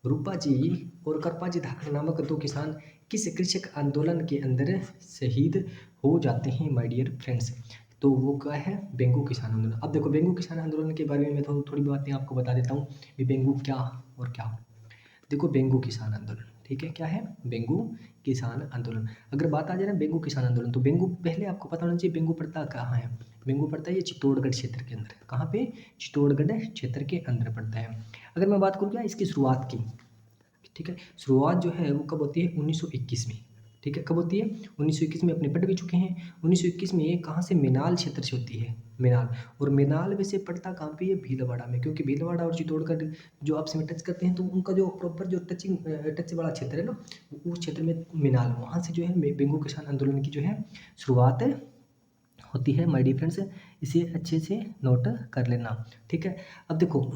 रूपा जी और कृपा जी धाकड़ नामक दो किसान किस कृषक आंदोलन के अंदर शहीद हो जाते हैं माय डियर फ्रेंड्स, तो वो क्या है, बेंगू किसान आंदोलन। अब देखो बेंगू किसान आंदोलन के बारे में मैं थोड़ी बातें आपको बता देता हूँ कि बेंगू क्या और क्या। देखो बेंगू किसान आंदोलन, ठीक है, क्या है, बेंगू किसान आंदोलन। अगर बात आ जाए ना बेंगू किसान आंदोलन, तो बेंगू पहले आपको पता होना चाहिए बेंगू पड़ता कहाँ है। बेंगू पड़ता है ये चित्तौड़गढ़ क्षेत्र के अंदर, कहाँ पे, चित्तौड़गढ़ क्षेत्र के अंदर पड़ता है। अगर मैं बात करूँ क्या इसकी शुरुआत की, ठीक है, शुरुआत जो है वो कब होती है, 1921 में, ठीक है, कब होती है, 1921 में, अपने पढ़ भी चुके हैं। 1921 में ये कहाँ से, मेनाल क्षेत्र से होती है, मेनाल। और मेनाल वैसे पड़ता कहाँ पे, ये भीलवाड़ा में, क्योंकि भीलवाड़ा और चित्तौड़गढ़ जो आपस में टच करते हैं, तो उनका जो प्रॉपर जो टच वाला क्षेत्र है ना, उस क्षेत्र में मेनाल, वहाँ से जो है बेंगू किसान आंदोलन की जो है शुरुआत होती है माय डियर फ्रेंड्स, इसे अच्छे से नोट कर लेना, ठीक है। अब देखो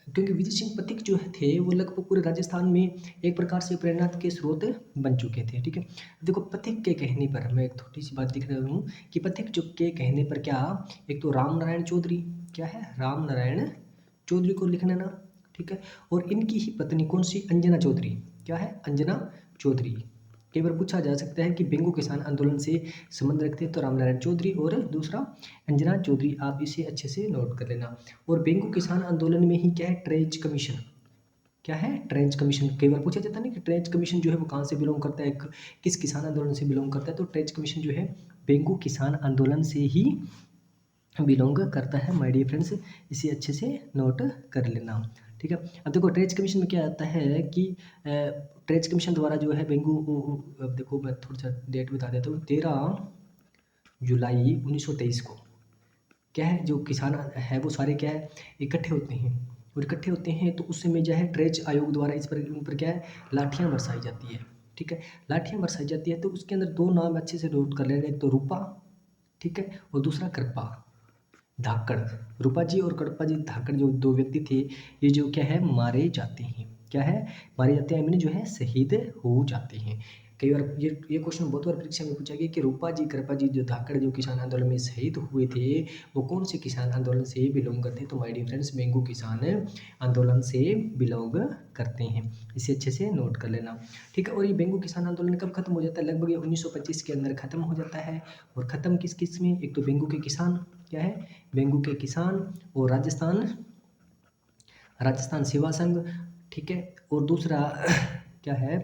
क्योंकि विजय सिंह पथिक जो थे वो लगभग पूरे राजस्थान में एक प्रकार से प्रेरणा के स्रोत बन चुके थे, ठीक है। देखो पथिक के कहने पर मैं एक थोड़ी सी बात लिख रहा हूँ कि पथिक जो के कहने पर क्या, एक तो राम नारायण चौधरी, क्या है, राम नारायण चौधरी को लिखना ना, ठीक है, और इनकी ही पत्नी कौन सी, अंजना चौधरी, क्या है, अंजना चौधरी। कई बार पूछा जा सकता है कि बेंगू किसान आंदोलन से संबंध रखते हैं, तो रामनारायण चौधरी और दूसरा अंजना चौधरी, आप इसे अच्छे से नोट कर लेना। और बेंगू किसान आंदोलन में ही क्या है, ट्रेंच कमीशन, क्या है, ट्रेंच कमीशन। कई बार पूछा जाता है ना कि ट्रेंच कमीशन जो है वो कहाँ से बिलोंग करता है, किस किसान आंदोलन से बिलोंग करता है, तो ट्रेंच कमीशन जो है बेंगू किसान आंदोलन से ही बिलोंग करता है माय डियर फ्रेंड्स, इसे अच्छे से नोट कर लेना, ठीक है। अब देखो ट्रेंच कमीशन में क्या आता है कि ट्रेंच कमीशन द्वारा जो है बेंगू, अब देखो मैं थोड़ा सा डेट बता देता हूँ, 13 जुलाई 1923 को क्या है, जो किसान है वो सारे क्या है, इकट्ठे होते हैं, और इकट्ठे होते हैं तो उस समय जो है ट्रेंच आयोग द्वारा इस पर उन पर क्या है, लाठियाँ बरसाई जाती है, ठीक है। लाठियाँ बरसाई जाती है तो उसके अंदर दो नाम अच्छे से नोट कर लेना, एक तो रूपा, ठीक है, और दूसरा कृपा धाकड़। रूपा जी और कृपा जी धाकड़ जो दो व्यक्ति थे, ये जो क्या है मारे जाते हैं, क्या है मारे जाते हैं, मीन जो है शहीद हो जाते हैं। कई बार ये क्वेश्चन बहुत बार परीक्षा में पूछा गया कि रूपा जी कृपा जी जो धाकड़ जो किसान आंदोलन में शहीद हुए थे वो कौन से किसान आंदोलन से बिलोंग करते हैं, तो माय डियर फ्रेंड्स बेंगू किसान आंदोलन से बिलोंग करते हैं। इसे अच्छे से नोट कर लेना, ठीक है। और ये बेंगू किसान आंदोलन कब खत्म हो जाता है, लगभग ये 1925 के अंदर खत्म हो जाता है। और ख़त्म किस किस में, एक तो बेंगू के किसान, क्या है बेंगू के किसान, और राजस्थान सेवा संघ, ठीक है, और दूसरा क्या है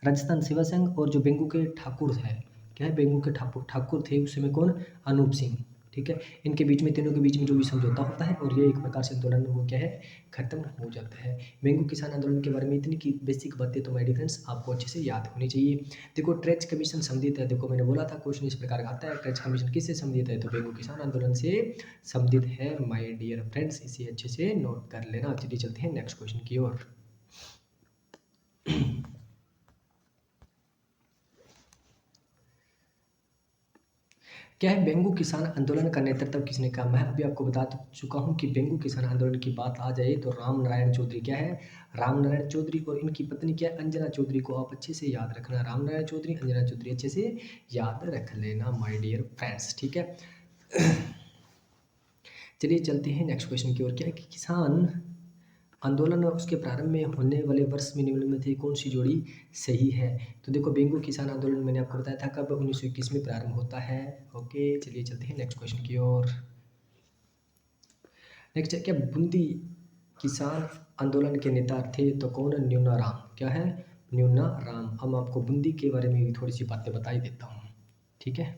राजस्थान सेवा संघ, और जो बेंगू के ठाकुर है, क्या है बेंगू के ठाकुर थे उस समय कौन, अनूप सिंह, ठीक है। इनके बीच में, तीनों के बीच में जो भी समझौता होता है और ये एक प्रकार से आंदोलन वो क्या है खत्म हो जाता है। बेंगू किसान आंदोलन के बारे में इतनी की बेसिक बातें तो माय डियर फ्रेंड्स आपको अच्छे से याद होनी चाहिए। देखो ट्रेच कमीशन संबंधित है, देखो मैंने बोला था क्वेश्चन इस प्रकार का आता है, ट्रेच कमीशन किससे संबंधित है, तो बेंगू किसान आंदोलन से संबंधित है माय डियर फ्रेंड्स, इसे अच्छे से नोट कर लेना। चलिए चलते हैं नेक्स्ट क्वेश्चन की ओर। क्या है बेंगू किसान आंदोलन का नेतृत्व किसने किया, मैं अभी आपको बता चुका हूं कि बेंगू किसान आंदोलन की बात आ जाए तो राम नारायण चौधरी, क्या है राम नारायण चौधरी, और इनकी पत्नी क्या है अंजना चौधरी, को आप अच्छे से याद रखना, राम नारायण चौधरी अंजना चौधरी अच्छे से याद रख लेना माय डियर फ्रेंड्स, ठीक है। चलिए चलते हैं नेक्स्ट क्वेश्चन की ओर। क्या है कि किसान आंदोलन और उसके प्रारंभ में होने वाले वर्ष में निम्न में से कौन सी जोड़ी सही है, तो देखो बेंगू किसान आंदोलन मैंने आपको बताया था कब 1921 में प्रारंभ होता है। ओके चलिए चलते हैं नेक्स्ट क्वेश्चन की ओर। नेक्स्ट है क्या बूंदी किसान आंदोलन के नेता थे, तो कौन, न्यूनाराम, क्या है न्यूनाराम। अब मैं आपको बूंदी के बारे में भी थोड़ी सी बातें बता ही देता हूँ, ठीक है।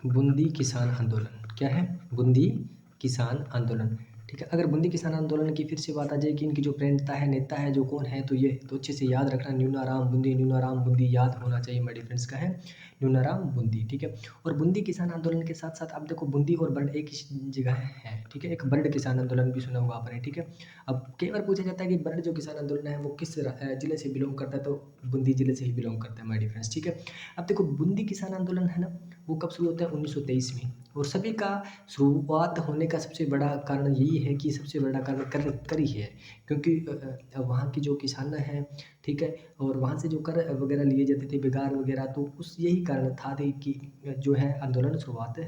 बूंदी किसान आंदोलन, क्या है बूंदी किसान आंदोलन, ठीक है। अगर बूंदी किसान आंदोलन की फिर से बात आ जाए कि इनकी जो प्रणेता है नेता है जो कौन है, तो ये तो अच्छे से याद रखना, न्यूनाराम बूंदी, न्यूनाराम बूंदी याद होना चाहिए मेरे फ्रेंड्स, का है न्यूनाराम बूंदी, ठीक है। और बूंदी किसान आंदोलन के साथ साथ आप देखो बूंदी और बर्ड एक ही जगह है, ठीक है, एक बर्ड किसान आंदोलन भी सुना होगा आपने, ठीक है। अब कई बार पूछा जाता है कि बर्ड जो किसान आंदोलन है वो किस जिले से बिलोंग करता है, तो बूंदी जिले से ही बिलोंग करता है मेरे फ्रेंड्स, ठीक है। अब देखो बूंदी किसान आंदोलन है ना, वो कब शुरू होता है 1923 में, और सभी का शुरुआत होने का सबसे बड़ा कारण यही है कि सबसे बड़ा कारण कर ही है, क्योंकि वहाँ की जो किसान हैं, ठीक है, और वहाँ से जो कर वगैरह लिए जाते थे बेगार वगैरह, तो उस यही कारण था कि जो है आंदोलन शुरुआत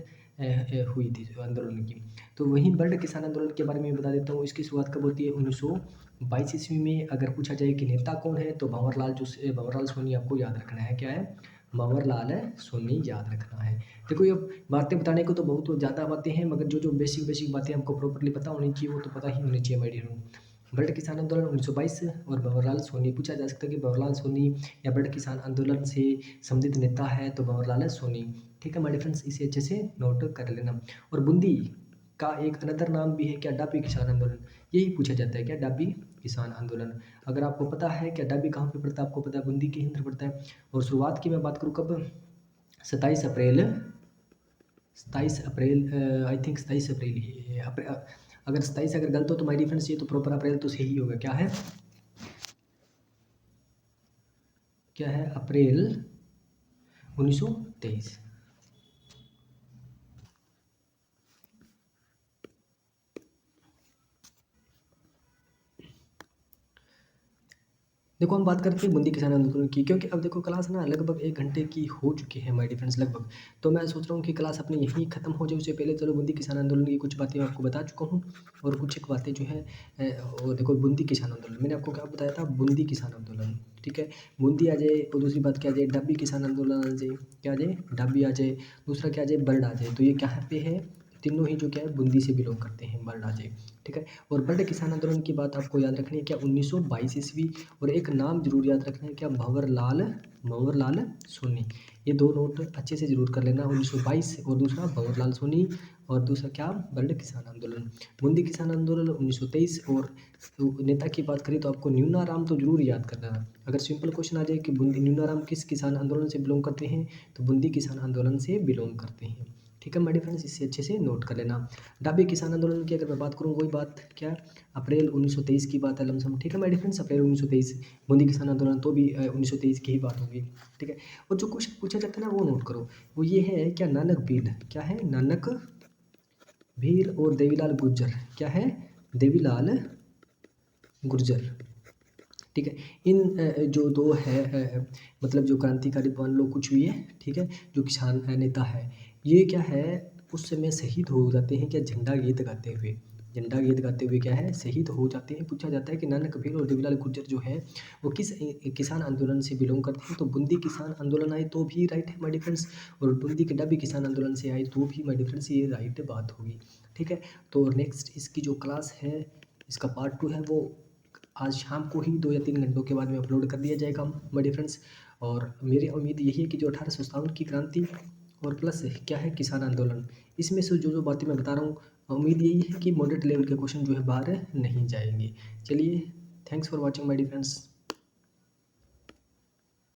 हुई थी आंदोलन की। तो वहीं बर्ड किसान आंदोलन के बारे में बता देता हूँ, इसकी शुरुआत कब होती है 1922 ईस्वी में। अगर पूछा जाए कि नेता कौन है, तो भंवरलाल सोनी आपको याद रखना है, क्या है भंवरलाल सोनी याद रखना है। देखो ये बातें बताने को तो बहुत ज़्यादा बातें हैं, मगर जो बेसिक बातें हमको प्रॉपर्ली पता होनी चाहिए वो तो पता ही होनी चाहिए मेरी डियर। बर्ड किसान आंदोलन 1922 और भंवरलाल सोनी, पूछा जा सकता है कि भंवरलाल सोनी या बर्ड किसान आंदोलन से संबंधित नेता है, तो भंवरलाल सोनी, ठीक है मेरे फ्रेंड्स, इसे अच्छे से नोट कर लेना। और बूंदी का एक अनदर नाम भी है क्या, डाबी किसान आंदोलन, यही पूछा जाता है क्या डाबी किसान आंदोलन। अगर आपको पता है क्या डाबी कहाँ पे पड़ता है, आपको पता है बूंदी के अंदर पड़ता है। और शुरुआत की मैं बात करूँ कब, 27 अप्रैल आई थिंक 27 अप्रैल ही अगर 27 अगर गलत हो तो माय डिफरेंस, ये तो प्रॉपर अप्रैल तो सही होगा, क्या है अप्रैल 1923। देखो हम बात करते हैं बूंदी किसान आंदोलन की, क्योंकि अब देखो क्लास ना लगभग 1 घंटे की हो चुकी है माय डिफरेंस लगभग, तो मैं सोच रहा हूँ कि क्लास अपनी यहीं ख़त्म हो जाए, उससे पहले चलो बूंदी किसान आंदोलन की कुछ बातें मैं आपको बता चुका हूँ, और कुछ एक बातें जो है वो देखो बूंदी किसान आंदोलन मैंने आपको क्या बताया था, बूंदी किसान आंदोलन, ठीक है, बूंदी आ जाए, और दूसरी बात क्या आ जाए डाबी किसान आंदोलन आ जाए, क्या आ जाए डाबी आ जाए, दूसरा क्या आ जाए बर्ड आ जाए, तो ये कहाँ पे है, तीनों ही जो क्या है बूंदी से बिलोंग करते हैं, बर्ड आ जाए, ठीक है। और बर्ड किसान आंदोलन की बात आपको याद रखनी है क्या 1922 ईस्वी, और एक नाम जरूर याद रखना है क्या भंवरलाल सोनी, ये दो नोट अच्छे से जरूर कर लेना। 1922 और दूसरा भंवरलाल सोनी और दूसरा क्या, बर्ड किसान आंदोलन। बूंदी किसान आंदोलन 1923। और नेता की बात करें तो आपको न्यूनाराम तो जरूर याद करना है। अगर सिंपल क्वेश्चन आ जाए कि बूंदी न्यूनाराम किस किसान आंदोलन से बिलोंग करते हैं, तो बूंदी किसान आंदोलन से बिलोंग करते हैं। ठीक है माय डियर फ्रेंड्स, इससे अच्छे से नोट कर लेना। डाबे किसान आंदोलन की अगर मैं बात करूँ, वही बात क्या, अप्रैल 1923 की बात है लमसम। ठीक है माय डियर फ्रेंड्स, अप्रैल 1923। बूंदी किसान आंदोलन तो भी 1923 की ही बात होगी। ठीक है, और जो क्वेश्चन पूछा जाता है ना वो नोट करो। वो ये है क्या, नानक भील, क्या है, नानक भील और देवीलाल गुर्जर, क्या है, देवीलाल गुर्जर। ठीक है, इन जो दो है मतलब जो क्रांतिकारी मान लो कुछ भी है, ठीक है, जो किसान नेता है, ये क्या है, उस समय शहीद हो जाते हैं क्या, झंडा गीत गाते हुए। झंडा गीत गाते हुए क्या है, शहीद हो जाते हैं। पूछा जाता है कि नानक भील और देवीलाल गुर्जर जो है वो किस किसान आंदोलन से बिलोंग करते हैं, तो बूंदी किसान आंदोलन आए तो भी राइट है माय डियर फ्रेंड्स, और बूंदी के डाबी किसान आंदोलन से आए तो भी माय डियर फ्रेंड्स ये राइट बात होगी। ठीक है, तो नेक्स्ट इसकी जो क्लास है, इसका पार्ट 2 है, वो आज शाम को ही 2 या 3 घंटों के बाद में अपलोड कर दिया जाएगा माय डियर फ्रेंड्स। और मेरी उम्मीद यही है कि जो 1857 की क्रांति और प्लस क्या है, किसान आंदोलन, इसमें से जो जो बातें मैं बता रहा हूँ, उम्मीद यही है कि मॉडरेट लेवल के क्वेश्चन जो है बाहर नहीं जाएंगे। चलिए, thanks for watching my dear friends.